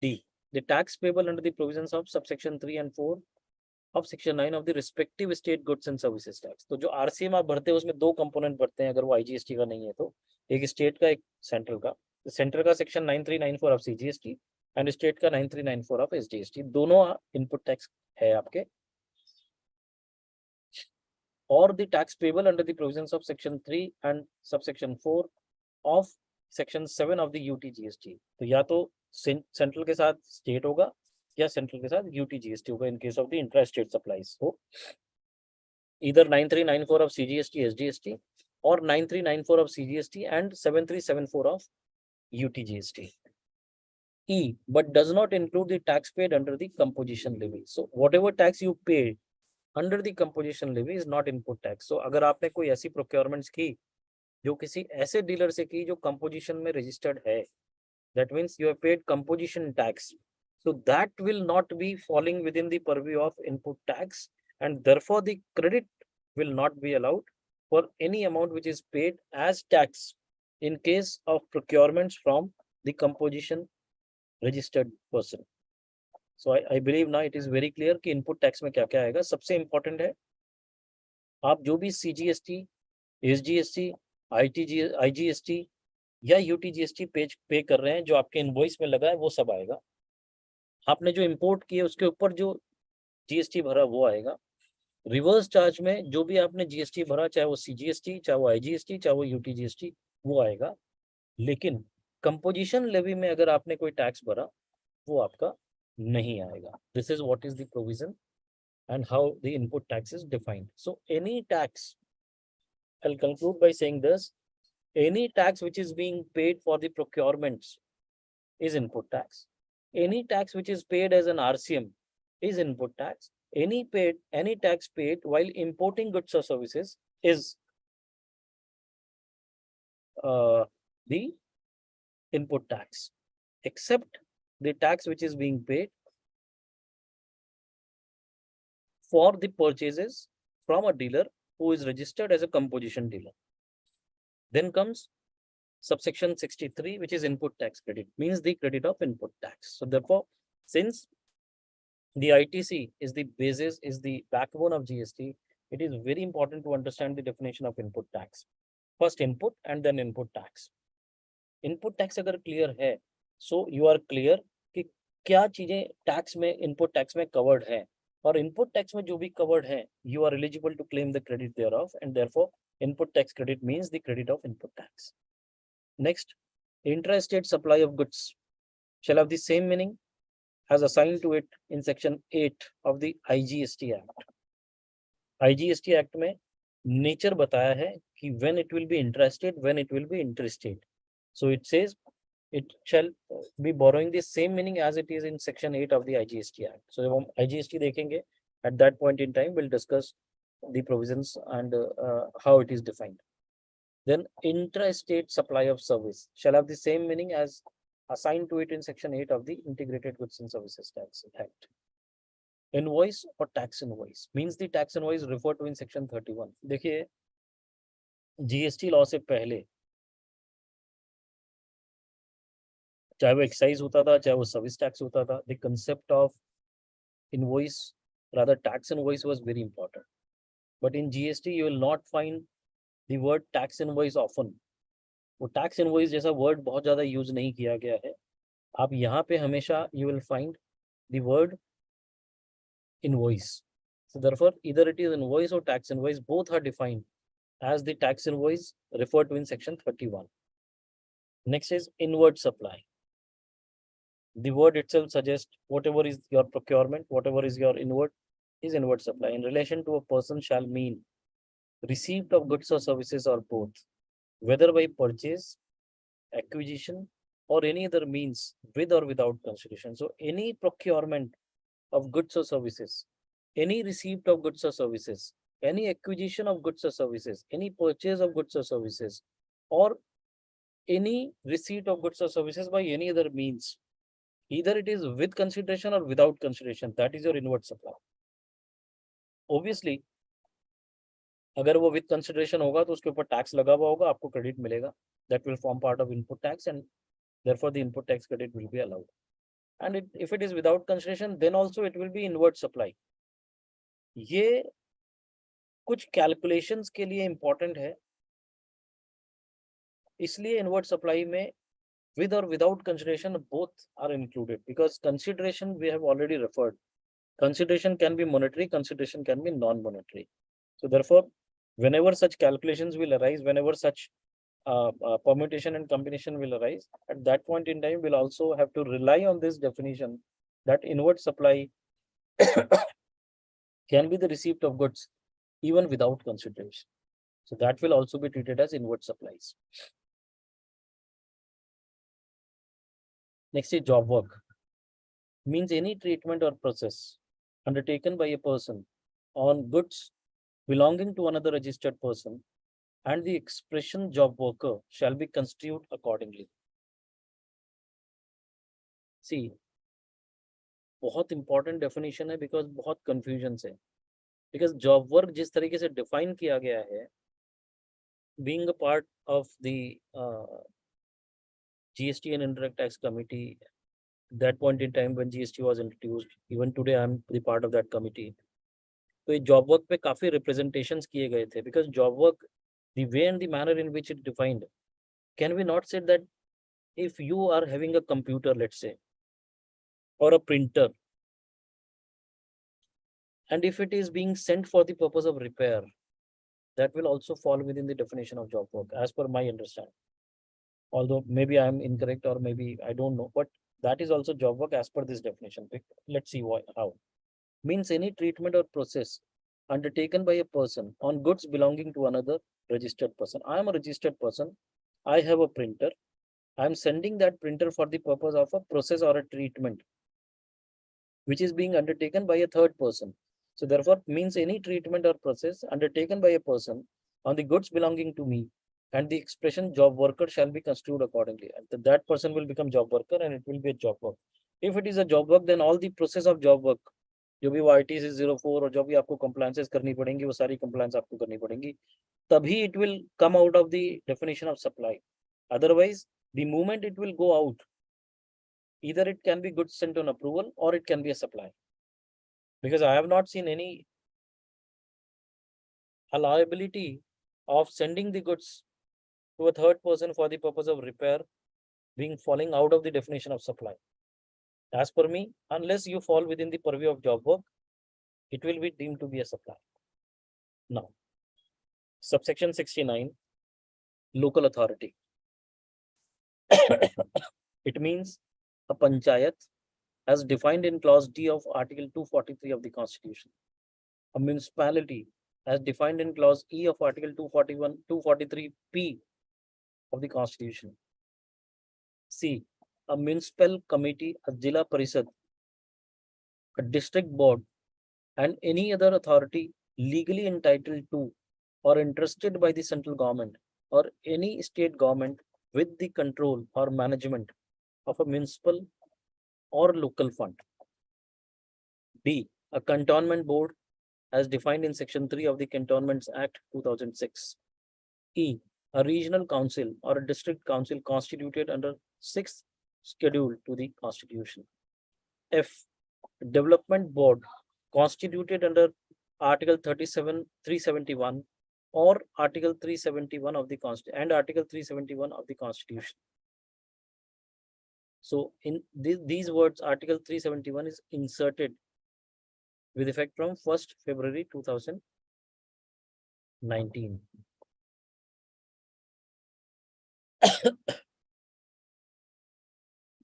D, the tax payable under the provisions of subsection 3 and 4 of section 9 of the respective state goods and services tax. तो जो RCM आप भरते हैं उसमें दो कंपोनेंट भरते हैं, अगर वो IGST का नहीं है तो, एक स्टेट का एक सेंट्रल का. सेंट्रल का section 9394 of CGST and state का 9394 ऑफ SGST, दोनों इनपुट टैक्स है आपके. और the tax payable under the provisions of section 3 and subsection 4 of section 7 of the UTGST. तो या तो सेंट्रल के साथ स्टेट होगा या सेंट्रल के साथ UTGST होगा in case of the intra state supplies. तो इधर 9394 of CGST SGST or 9394 of CGST and 7374 of UTGST. E, but does not include the tax paid under the composition levy. So whatever tax you pay under the composition levy is not input tax. So अगर आपने कोई ऐसी procurements की जो किसी ऐसे dealer से की जो कंपोजिशन में रजिस्टर्ड है, that means you have paid composition tax, so that will not be falling within the purview of input tax and therefore the credit will not be allowed for any amount which is paid as tax in case of procurements from the composition registered person. So I believe now it is very clear कि input tax में क्या क्या आएगा. सबसे important है आप जो भी CGST, SGST, IGST या UTGST पे कर रहे हैं, जो आपके इनवॉइस में लगा है वो सब आएगा. आपने जो इंपोर्ट किए उसके ऊपर जो GST भरा वो आएगा. रिवर्स चार्ज में जो भी आपने GST भरा, चाहे वो CGST, चाहे वो IGST, चाहे वो UTGST, वो आएगा. लेकिन कंपोजिशन लेवी में अगर आपने कोई टैक्स भरा वो आपका नहीं आएगा. This is what is the provision and how the input tax is defined. So any tax, I will conclude by saying this, any tax which is being paid for the procurements is input tax. Any tax which is paid as an RCM is input tax. Any tax paid while importing goods or services is the input tax, except the tax which is being paid for the purchases from a dealer who is registered as a composition dealer. Then comes subsection 63, which is input tax credit, means the credit of input tax. So therefore, since the ITC is the basis, is the backbone of GST, it is very important to understand the definition of input tax. First input and then input tax. Input tax अगर clear है, so you are clear कि क्या चीजें tax में, input tax में covered है, और input tax में जो भी कवर्ड है, you are eligible to claim the credit thereof, and therefore input tax credit means the credit of input tax. Next, intrastate supply of goods shall have the same meaning as assigned to it in section 8 of the IGST Act. IGST Act में nature बताया है कि when it will be intrastate, when it will be interstate. So it says it shall be borrowing the same meaning as it is in section 8 of the IGST Act. So जब हम IGST देखेंगे, at that point in time we'll discuss the provisions and how it is defined. Then intrastate supply of service shall have the same meaning as assigned to it in section 8 of the Integrated Goods and Services Tax Act. Invoice or tax invoice means the tax invoice referred to in section 31. देखिए GST law से पहले चाहे वो excise होता था, चाहे वो service tax होता था, the concept of invoice, rather tax invoice was very important. But in GST you will not find the word tax invoice often. वो टैक्स इनवॉइस जैसा वर्ड बहुत ज्यादा यूज नहीं किया गया है. आप यहाँ पे हमेशा you will find the word invoice. So therefore either it is invoice or tax invoice, both are defined as the tax invoice referred to in section 31. Next is inward supply. The word itself suggests whatever is your procurement, whatever is your inward is inward supply. In relation to a person shall mean receipt of goods or services or both, whether by purchase, acquisition, or any other means with or without consideration. So any procurement of goods or services, any receipt of goods or services, any acquisition of goods or services, any purchase of goods or services, or any receipt of goods or services by any other means, either it is with consideration or without consideration, that is your inward supply. Obviously, अगर वो with consideration होगा तो उसके ऊपर tax लगा हुआ होगा, आपको क्रेडिट मिलेगा. That will form part of input tax and therefore the input tax credit will be allowed. And if it is without consideration, then also it will be inward supply. ये कुछ calculations के लिए important है, इसलिए inward supply में with or without consideration both are included, because consideration we have already referred. Consideration can be monetary, consideration can be non-monetary. So therefore, whenever such calculations will arise, whenever such permutation and combination will arise, at that point in time, we'll also have to rely on this definition that inward supply can be the receipt of goods even without consideration. So that will also be treated as inward supplies. Next is job work. Means any treatment or process undertaken by a person on goods belonging to another registered person, and the expression job worker shall be construed accordingly. See, बहुत important definition है, because बहुत confusions है. Because job work जिस तरीके से define किया गया है, being a part of the GST and Indirect Tax Committee, that point in time when GST was introduced, even today I'm the part of that committee. तो ये job work पे काफी representations किए गए थे, because job work, the way and the manner in which it defined, can we not say that if you are having a computer, let's say, or a printer, and if it is being sent for the purpose of repair, that will also fall within the definition of job work, as per my understanding. Although maybe I am incorrect, or maybe I don't know, but that is also job work as per this definition. Let's see why, how. Means any treatment or process undertaken by a person on goods belonging to another registered person. I am a registered person. I have a printer. I am sending that printer for the purpose of a process or a treatment, which is being undertaken by a third person. So therefore, means any treatment or process undertaken by a person on the goods belonging to me, and the expression job worker shall be construed accordingly. And that person will become job worker, and it will be a job work. If it is a job work, then all the process of job work, जो भी ITC 04 और जो भी आपको compliances करनी पड़ेंगी, वो सारी compliance आपको करनी पड़ेंगी, तभी it will come out of the definition of supply. Otherwise, the moment it will go out, either it can be goods sent on approval or it can be a supply. Because I have not seen any allowability of sending the goods to a third person for the purpose of repair being falling out of the definition of supply. As per me, unless you fall within the purview of job work, it will be deemed to be a supply. Now, subsection 69, local authority. It means a panchayat as defined in clause D of article 243 of the Constitution. A municipality as defined in clause E of article 243P of the Constitution. C, a municipal committee, a Jila Parishad, a district board, and any other authority legally entitled to or entrusted by the central government or any state government with the control or management of a municipal or local fund. D, a cantonment board as defined in section 3 of the Cantonments Act 2006. E, a regional council or a district council constituted under 6th schedule to the Constitution. F. Development Board constituted under Article 371 or Article 371 of the Constitution and Article 371 of the Constitution. So in these words, Article 371 is inserted with effect from 1st February 2019.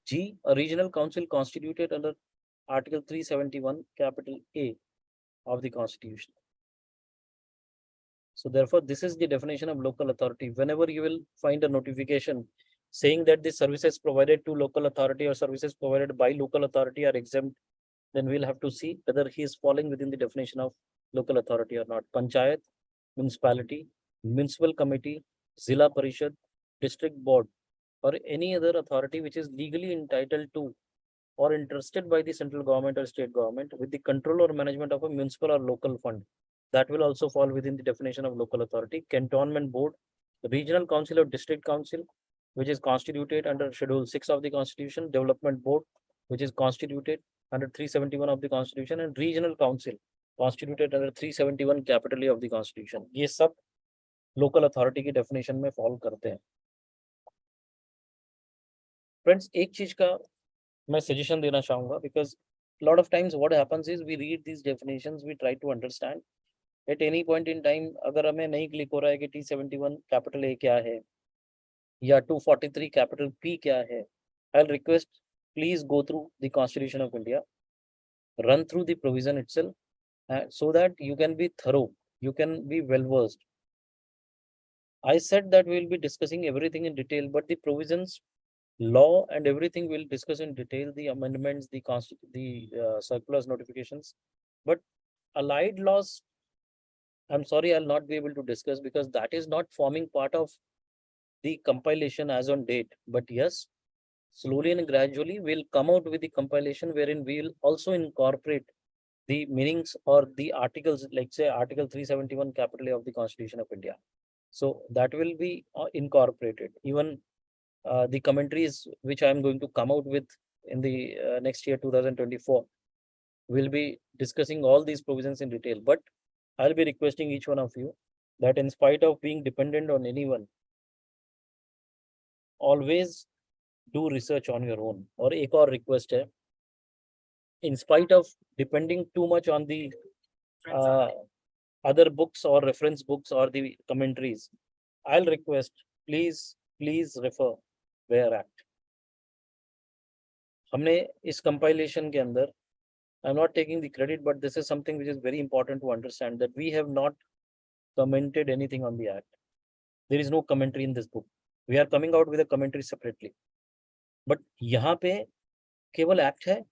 G. A regional council constituted under Article 371, capital A of the Constitution. So therefore, this is the definition of local authority. Whenever you will find a notification saying that the services provided to local authority or services provided by local authority are exempt, then we'll have to see whether he is falling within the definition of local authority or not. Panchayat, municipality, municipal committee, Zilla Parishad, district board, or any other authority which is legally entitled to or entrusted by the central government or state government with the control or management of a municipal or local fund. That will also fall within the definition of local authority. Cantonment board, regional council or district council, which is constituted under Schedule 6 of the Constitution, development board, which is constituted under 371 of the Constitution, and regional council constituted under 371 capital A of the Constitution. ये सब local authority की definition में fall करते हैं. Friends, एक चीज का मैं suggestion देना चाहूंगा, because a lot of times what happens is we read these definitions, we try to understand. At any point in time, अगर हमें नहीं क्लिक हो रहा है कि T71 capital A क्या है या 243 capital P क्या है, I'll request please go through the Constitution of India, run through the provision itself, so that you can be thorough, you can be well versed. I said that we will be discussing everything in detail, but the provisions, law and everything we'll discuss in detail, the amendments, the circulars, notifications, but allied laws, I'm sorry, I'll not be able to discuss because that is not forming part of the compilation as on date. But yes, slowly and gradually we'll come out with the compilation wherein we'll also incorporate the meanings or the articles, like say Article 371 capital A of the Constitution of India. So that will be incorporated. Even the commentaries which I am going to come out with in the next year 2024 will be discussing all these provisions in detail. But I'll be requesting each one of you that in spite of being dependent on anyone, always do research on your own. और एक और request है, in spite of depending too much on the other books or reference books or the commentaries, I'll request please refer Where Act. हमने इस compilation के अंदर, I'm not taking the credit, but this is something which is very important to understand, that we have not commented anything on the act. There is no commentary in this book. We are coming out with a commentary separately. But यहाँ पे केवल act है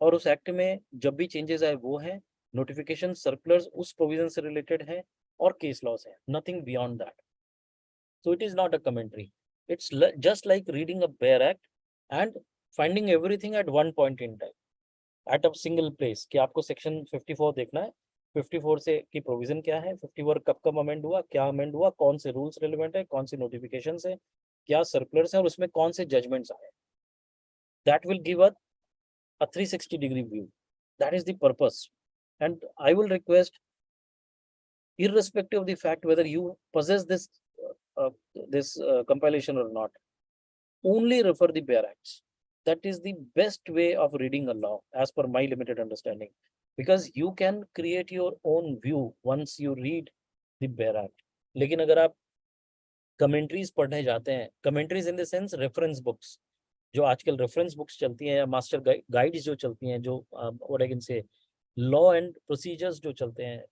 और उस act में जब भी changes आए वो है, notification circulars उस provision से related है और case laws है, nothing beyond that. So it is not a commentary. It's just like reading a bare act and finding everything at one point in time, at a single place. कि आपको section 54 देखना है, 54 से की provision क्या है, 54 कब amend हुआ, क्या amend हुआ, कौन से rules relevant है, कौन से notifications है, क्या circulars है और उसमें कौन से judgments आए. That will give us a 360-degree view. That is the purpose. And I will request, irrespective of the fact whether you possess this compilation or not, only refer the bare acts. That is the best way of reading a law as per my limited understanding, because you can create your own view once you read the bare act. लेकिन अगर आप commentaries पढ़ने जाते हैं, commentaries in the sense reference books, जो आजकल reference books चलती हैं या master guides जो चलती हैं, जो what I can say law and procedures जो चलते हैं,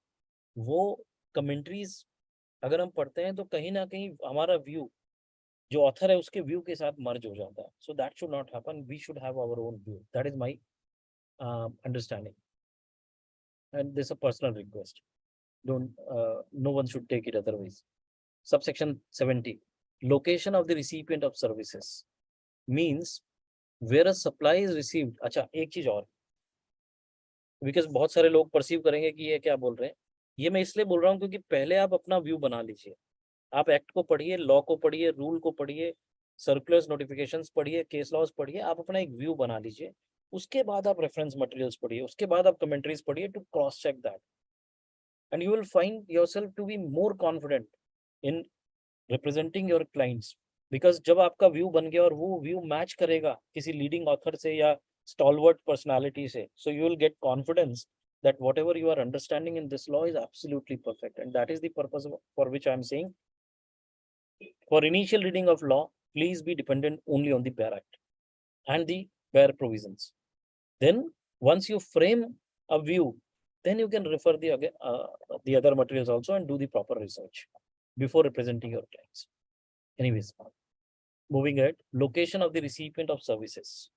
वो commentaries अगर हम पढ़ते हैं तो कहीं ना कहीं हमारा व्यू जो ऑथर है उसके व्यू के साथ मर्ज हो जाता है. So that should not happen. We should have our own view. That is my understanding and this a personal request. Don't no one should take it otherwise. Subsection 70, location of the recipient of services means where a supply is received. अच्छा, एक चीज और, because बहुत सारे लोग perceive करेंगे कि ये क्या बोल रहे हैं. ये मैं इसलिए बोल रहा हूँ क्योंकि पहले आप अपना व्यू बना लीजिए. आप एक्ट को पढ़िए, लॉ को पढ़िए, रूल को पढ़िए, सर्कुलर्स, नोटिफिकेशंस पढ़िए, केस लॉज पढ़िए, आप अपना एक व्यू बना लीजिए, उसके बाद आप रेफरेंस मटेरियल्स पढ़िए, उसके बाद आप कमेंट्रीज पढ़िए to cross check that, and you will find yourself to be more confident in representing your clients, because जब आपका व्यू बन गया और वो व्यू मैच करेगा किसी लीडिंग ऑथर से या स्टॉलवर्ट पर्सनालिटी से, so you will get confidence that whatever you are understanding in this law is absolutely perfect, and that is the purpose for which I am saying, for initial reading of law, please be dependent only on the bare act and the bare provisions. Then once you frame a view, then you can refer the other materials also and do the proper research before representing your clients. Anyways, moving ahead, location of the recipient of services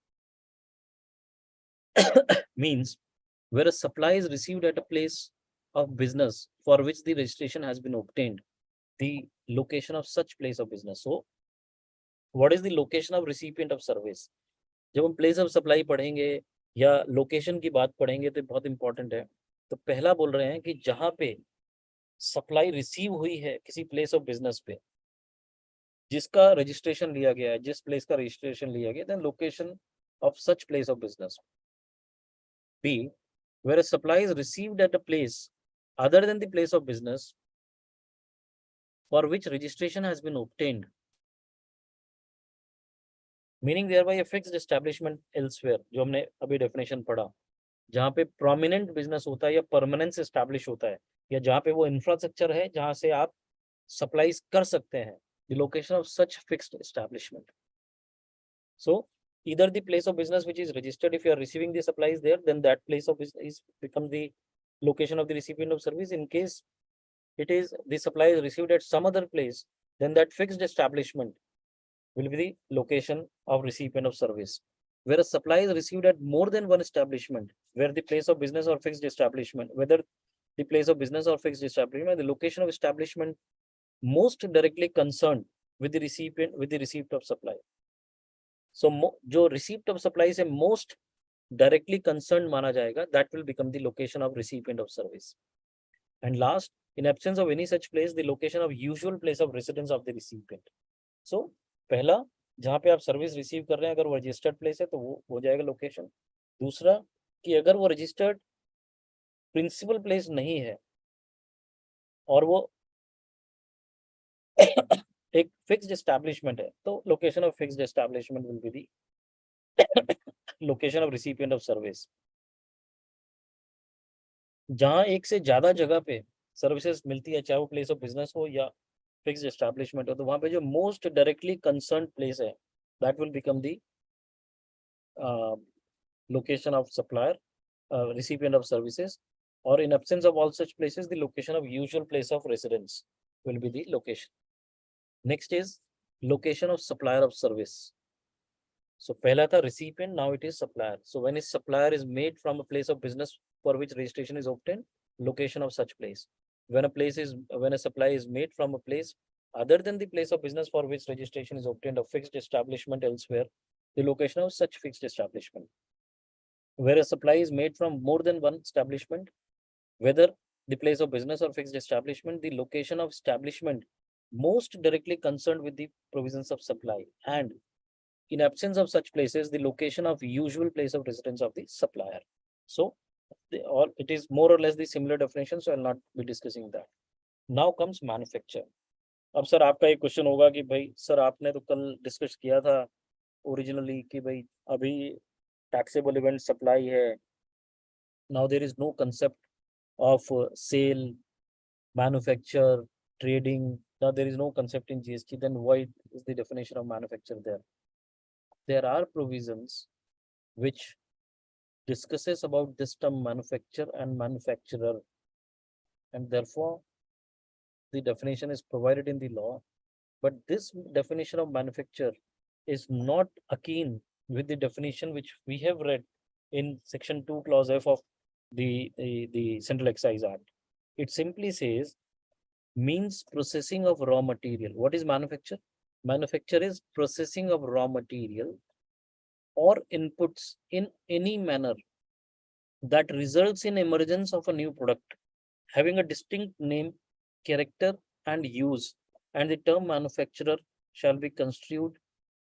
means where a supply is received at a place of business for which the registration has been obtained, the location of such place of business. So, what is the location of recipient of service? जब हम place of supply पढ़ेंगे या location की बात पढ़ेंगे तो बहुत important है। तो पहला बोल रहे हैं कि जहां पे सप्लाई रिसीव हुई है किसी प्लेस ऑफ बिजनेस पे, जिसका रजिस्ट्रेशन लिया गया है, जिस प्लेस का रजिस्ट्रेशन लिया गया, then location of such place of business. B, where a supply is received at a place other than the place of business for which registration has been obtained, meaning thereby a fixed establishment elsewhere, जो हमने अभी definition पढ़ा, जहाँ पे prominent business होता है या permanence establish होता है, या जहाँ पे वो इंफ्रास्ट्रक्चर है जहाँ से आप सप्लाईज कर सकते हैं, the location of such fixed establishment. So either the place of business which is registered, if you are receiving the supplies there, then that place of business is become the location of the recipient of service. In case it is the supply is received at some other place, then that fixed establishment will be the location of recipient of service. Where a supply is received at more than one establishment, where the place of business or fixed establishment, whether the place of business or fixed establishment, the location of establishment most directly concerned with the recipient, with the receipt of supply. So जो receipt of supply से most directly concerned माना जाएगा, that will become the location of recipient of service. And last, in absence of any such place, the location of usual place of residence of the recipient. So पहला, जहाँ पे आप service receive कर रहे हैं, अगर वो रजिस्टर्ड प्लेस है तो वो हो जाएगा लोकेशन. दूसरा कि अगर वो रजिस्टर्ड प्रिंसिपल प्लेस नहीं है और वो एक फिक्स्ड एस्टैब्लिशमेंट है, तो location of fixed establishment will be the location of recipient of service. जहां एक से ज्यादा जगह पे सर्विसेज मिलती है, चाहे वो प्लेस ऑफ बिजनेस हो या फिक्स्ड एस्टैब्लिशमेंट हो, तो वहां पे जो मोस्ट डायरेक्टली कंसर्न प्लेस है, that will become the location of supplier, recipient of services, or in absence of all such places, the location of usual place of residence will be the location. Next is location of supplier of service. So पहला था recipient, now it is supplier. So when a supplier is made from a place of business for which registration is obtained, location of such place. When a supply is made from a place other than the place of business for which registration is obtained, a fixed establishment elsewhere, the location of such fixed establishment. Where a supply is made from more than one establishment, whether the place of business or fixed establishment, the location of establishment most directly concerned with the provisions of supply, and in absence of such places, the location of usual place of residence of the supplier. So it is more or less the similar definition, so I'll not be discussing that. Now comes manufacture. अब sir आपका एक question होगा कि भाई sir आपने तो कल discuss किया था ओरिजिनली कि भाई अभी taxable event supply है. Now there is no concept of sale, manufacture, trading. Now there is no concept in GST. Then why is the definition of manufacture there? There are provisions which discusses about this term manufacture and manufacturer, and therefore the definition is provided in the law. But this definition of manufacture is not akin with the definition which we have read in section 2 clause F of the Central Excise Act. It simply says means processing of raw material. What is manufacture? Manufacture is processing of raw material or inputs in any manner that results in emergence of a new product having a distinct name, character and use, and the term manufacturer shall be construed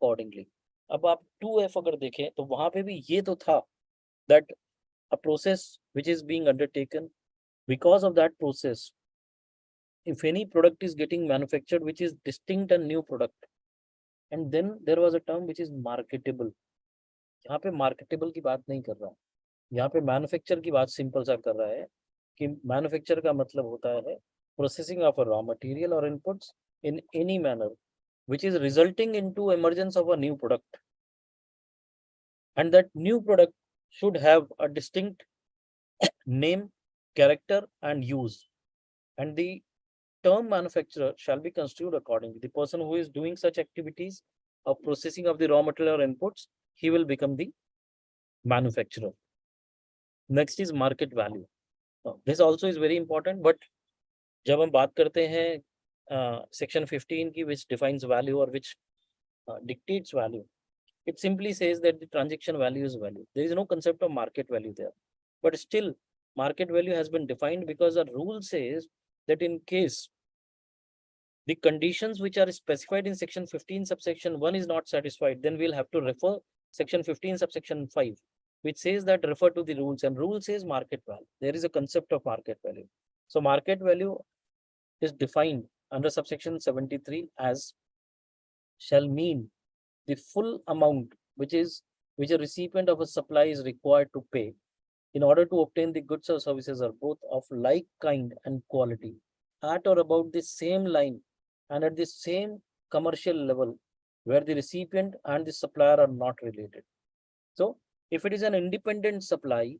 accordingly. अब आप 2F अगर देखें तो वहां पे भी ये तो था that a process which is being undertaken, because of that process, if any product is getting manufactured which is distinct and new product, and then there was a term which is marketable. यहाँ पे marketable की बात नहीं कर रहा, यहाँ पे manufacture की बात सिंपल सा कर रहा है कि मैन्युफैक्चर का मतलब होता है processing of a raw material और inputs in any manner which is resulting into emergence of a new product, and that new product should have a distinct name, character and use, and the term manufacturer shall be construed accordingly. The person who is doing such activities of processing of the raw material or inputs, he will become the manufacturer. Next is market value. This also is very important, but जब हम बात करते हैं section 15 की, which defines value or which dictates value, it simply says that the transaction value is value. There is no concept of market value there, but still market value has been defined because the rule says that in case the conditions which are specified in section 15 subsection 1 is not satisfied, then we'll have to refer section 15 subsection 5, which says that refer to the rules, and rule says market value. There is a concept of market value. So market value is defined under subsection 73 as shall mean the full amount which a recipient of a supply is required to pay in order to obtain the goods or services are both of like kind and quality at or about the same line and at the same commercial level where the recipient and the supplier are not related. So if it is an independent supply,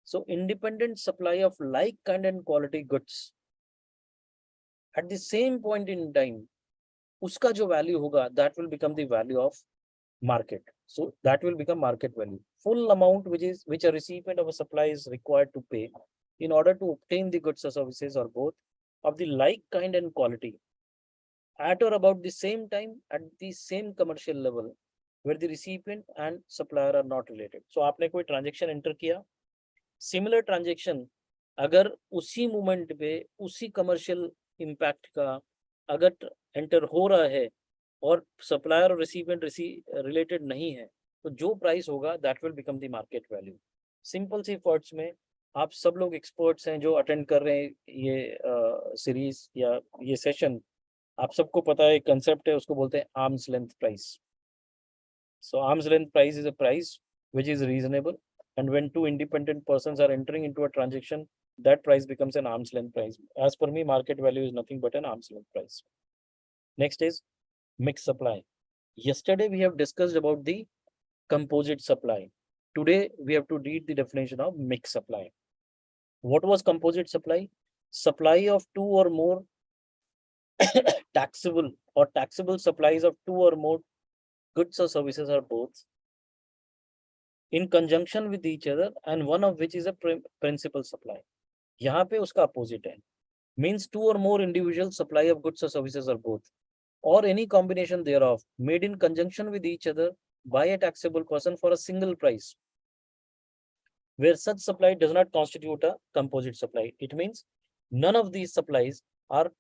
so independent supply of like kind and quality goods at the same point in time, uska jo value hoga, that will become the value of market. So that will become market value. Full amount which a recipient of a supply is required to pay in order to obtain the goods or services or both of the like kind and quality at or about the same time at the same commercial level where the recipient and supplier are not related. So आपने कोई transaction enter किया, similar transaction अगर उसी moment पे उसी commercial impact का अगर enter हो रहा है और सप्लायर और रिसीवेंट रिलेटेड नहीं है, तो जो प्राइस होगा that will become the market value. Simple सी वर्ड्स में, आप सब लोग एक्सपर्ट्स हैं जो अटेंड कर रहे हैं ये सीरीज या ये सेशन, आप सबको पता है कंसेप्ट है, उसको बोलते हैं arms length price. So arms length price is a price which is reasonable, and when two independent persons are entering into a transaction, that price becomes an arm's length price. As per me, market value is nothing but an arm's length price. Next is mixed supply. Yesterday we have discussed about the composite supply. Today we have to read the definition of mixed supply. What was composite supply? Supply of two or more taxable supplies of two or more goods or services or both in conjunction with each other, and one of which is a principal supply. यहाँ पे उसका opposite है, means two or more individual supply of goods or services or both, or any combination thereof made in conjunction with each other by a taxable person for a single price, where such supply does not constitute a composite supply. It means none of these supplies are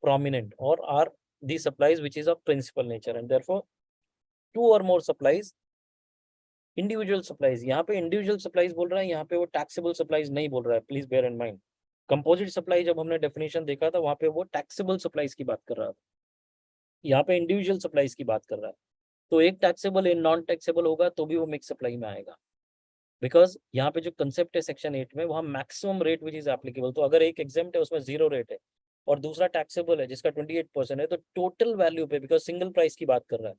prominent or are the supplies which is of principal nature, and therefore two or more supplies, individual supplies. यहाँ पे individual supplies बोल रहा है, यहाँ पे वो taxable supplies नहीं बोल रहा है, please bear in mind. Composite supply जब हमने definition देखा था, वहाँ पे वो taxable supplies की बात कर रहा था, यहाँ पे इंडिविजुअल सप्लाईज की बात कर रहा है. तो एक टैक्सेबल एक नॉन टैक्सेबल होगा तो भी वो मिक्स सप्लाई में आएगा, बिकॉज यहाँ पे जो कंसेप्ट है सेक्शन 8 में, वहाँ maximum rate which is applicable. तो अगर एक एग्जेम्प्ट है उसमें 0 रेट है और दूसरा टैक्सेबल है जिसका 28% है, तो टोटल वैल्यू पे, बिकॉज सिंगल प्राइस की बात कर रहा है,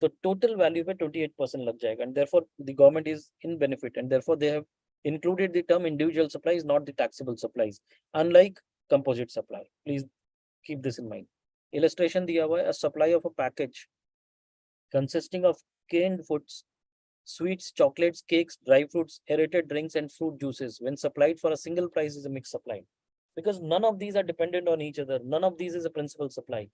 तो टोटल वैल्यू पे 28% लग जाएगा, and therefore the government is in benefit, and therefore they have included the term individual supplies, not the taxable supplies, unlike composite supply. Please keep this in mind. Illustration दिया हुआ है, a supply of a package consisting of canned foods, sweets, chocolates, cakes, dry fruits, aerated drinks and fruit juices when supplied for a single price is a mixed supply, because none of these are dependent on each other, none of these is a principal supply.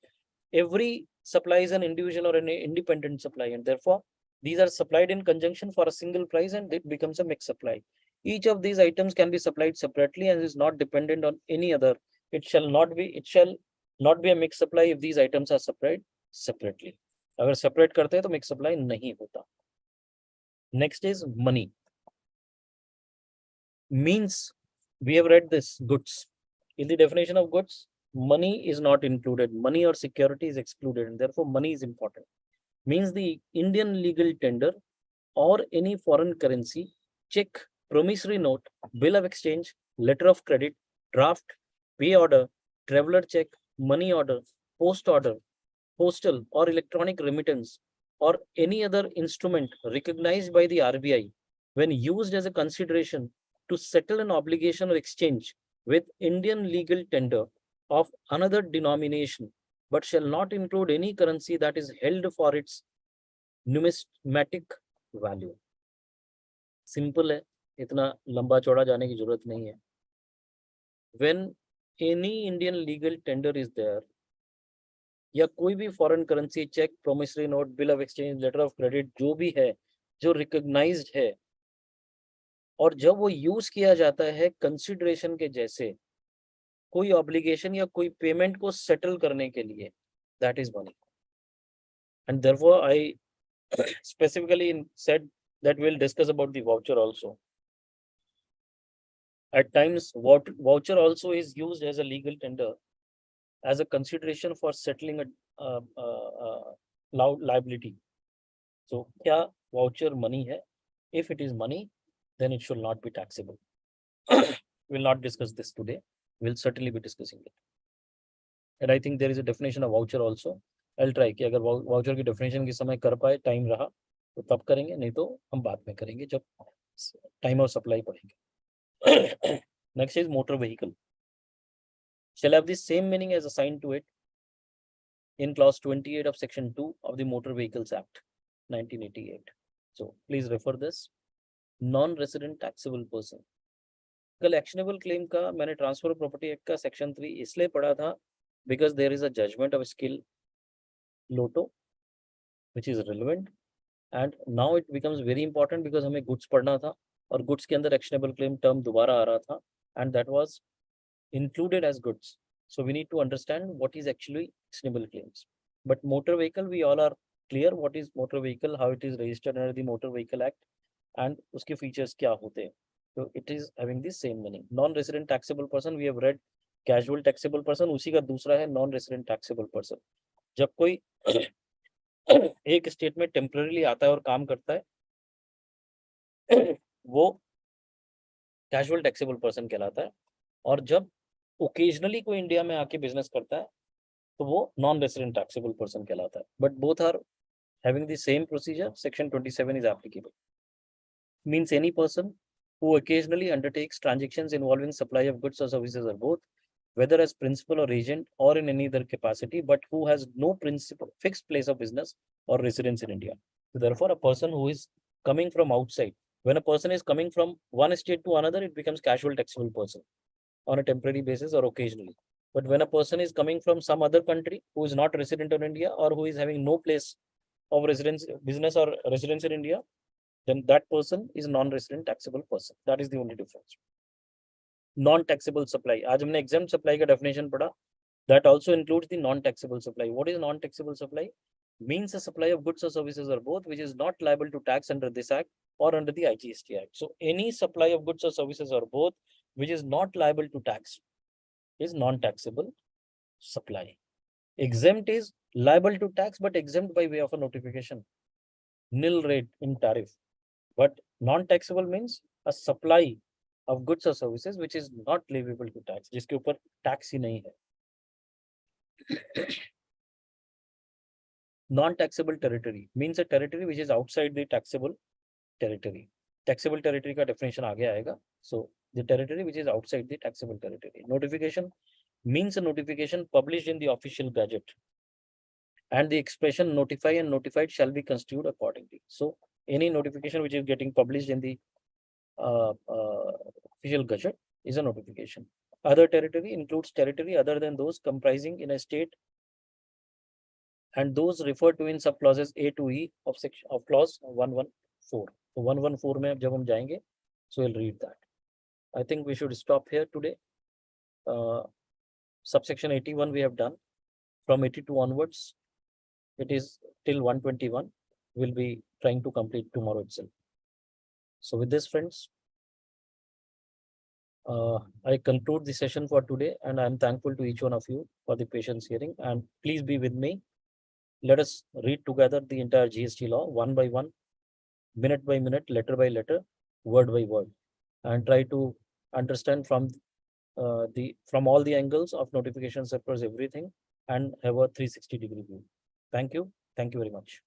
Every supply is an individual or an independent supply, and therefore these are supplied in conjunction for a single price and it becomes a mixed supply. Each of these items can be supplied separately and is not dependent on any other. It shall not be a mixed supply if these items are supplied separately. अगर separate करते हैं तो mix supply नहीं होता. Next is money. Means we have read this goods. In the definition of goods, money is not included. Money or security is excluded, and therefore money is important. Means the Indian legal tender or any foreign currency, check, promissory note, bill of exchange, letter of credit, draft, pay order, traveler check, money order, postal or electronic remittance, or any other instrument recognized by the RBI when used as a consideration to settle an obligation or exchange with Indian legal tender of another denomination, but shall not include any currency that is held for its numismatic value. Simple है, इतना लंबा चौड़ा जाने की जरूरत नहीं है. When any Indian legal tender is there, या कोई भी foreign currency, cheque, promissory note, bill of exchange, letter of credit जो भी है, जो रिकॉग्नाइज्ड है, और जब वो यूज किया जाता है कंसिडरेशन के जैसे कोई ऑब्लिगेशन या कोई पेमेंट को सेटल करने के लिए, that is money. And therefore I specifically said that we'll discuss about the voucher also. At times, voucher also is used as a legal tender as a consideration for settling a liability. So, क्या voucher money है? If it is money, then it should not be taxable. We'll not discuss this today. We'll certainly be discussing it. And I think there is a definition of voucher also. I'll try कि अगर voucher की definition के समय कर पाए, time रहा तो तब करेंगे, नहीं तो हम बाद में करेंगे जब टाइम और सप्लाई पढ़ेंगे. Next is motor vehicle. Shall have the same meaning as assigned to it in clause 28 of section 2 of the Motor Vehicles Act 1988. So please refer this. Non-resident taxable person. कल actionable claim का मैंने transfer property act का section 3 इसलिए पढ़ा था because there is a judgment of skill Lotte which is relevant, and now it becomes very important because हमें goods पढ़ना था और गुड्स के अंदर एक्शनेबल क्लेम टर्म दोबारा आ रहा था and that was included as goods. So we need to understand what is actually actionable claims. But motor vehicle, we all are clear what is motor vehicle, how it is registered under the Motor Vehicle Act, and उसके features क्या होते हैं. So it is having the same meaning. Non-resident taxable person, we have read casual taxable person, उसी का दूसरा है non-resident taxable person. जब कोई एक स्टेट में टेम्पररीली आता है और काम करता है वो कैजुअल टैक्सेबल पर्सन कहलाता है, और जब ओकेजनली कोई इंडिया में आके बिजनेस करता है तो वो नॉन रेसिडेंट टैक्सेबल पर्सन कहलाता है. But both are having the same procedure. Section 27 is applicable. Means any person who occasionally undertakes transactions involving supply of goods or services or both, whether as principal or agent or in any other capacity, but who has no principal fixed place of business or residence in India. So therefore, a person who is coming from outside, when a person is coming from one state to another, it becomes casual taxable person on a temporary basis or occasionally. But when a person is coming from some other country who is not resident in India or who is having no place of residence, business or residence in India, then that person is non-resident taxable person. That is the only difference. Non-taxable supply. आज हमने exempt supply का definition पढ़ा. That also includes the non-taxable supply. What is non-taxable supply? Means a supply of goods or services or both, which is not liable to tax under this act or under the GST Act. So any supply of goods or services or both, which is not liable to tax, is non-taxable supply. Exempt is liable to tax, but exempt by way of a notification. Nil rate in tariff. But non-taxable means a supply of goods or services which is not liable to tax, जिसके ऊपर tax ही नहीं है. Non-taxable territory means a territory which is outside the taxable territory. Taxable territory का definition आगे आएगा. So the territory which is outside the taxable territory. Notification means a notification published in the official gazette, and the expression notify and notified shall be construed accordingly. So any notification which is getting published in the official gazette is a notification. Other territory includes territory other than those comprising in a state and those referred to in subclauses A to E of section of clause 114. So 114 में जब हम जाएंगे, so we'll read that. I think we should stop here today. Subsection 81 we have done. From 82 onwards, It is till 121. We'll be trying to complete tomorrow itself. So with this, friends, I conclude the session for today, and I'm thankful to each one of you for the patience hearing. And please be with me. Let us read together the entire GST law one by one, minute by minute, letter by letter, word by word, and try to understand from all the angles of notification sectors, everything, and have a 360-degree view. Thank you. Thank you very much.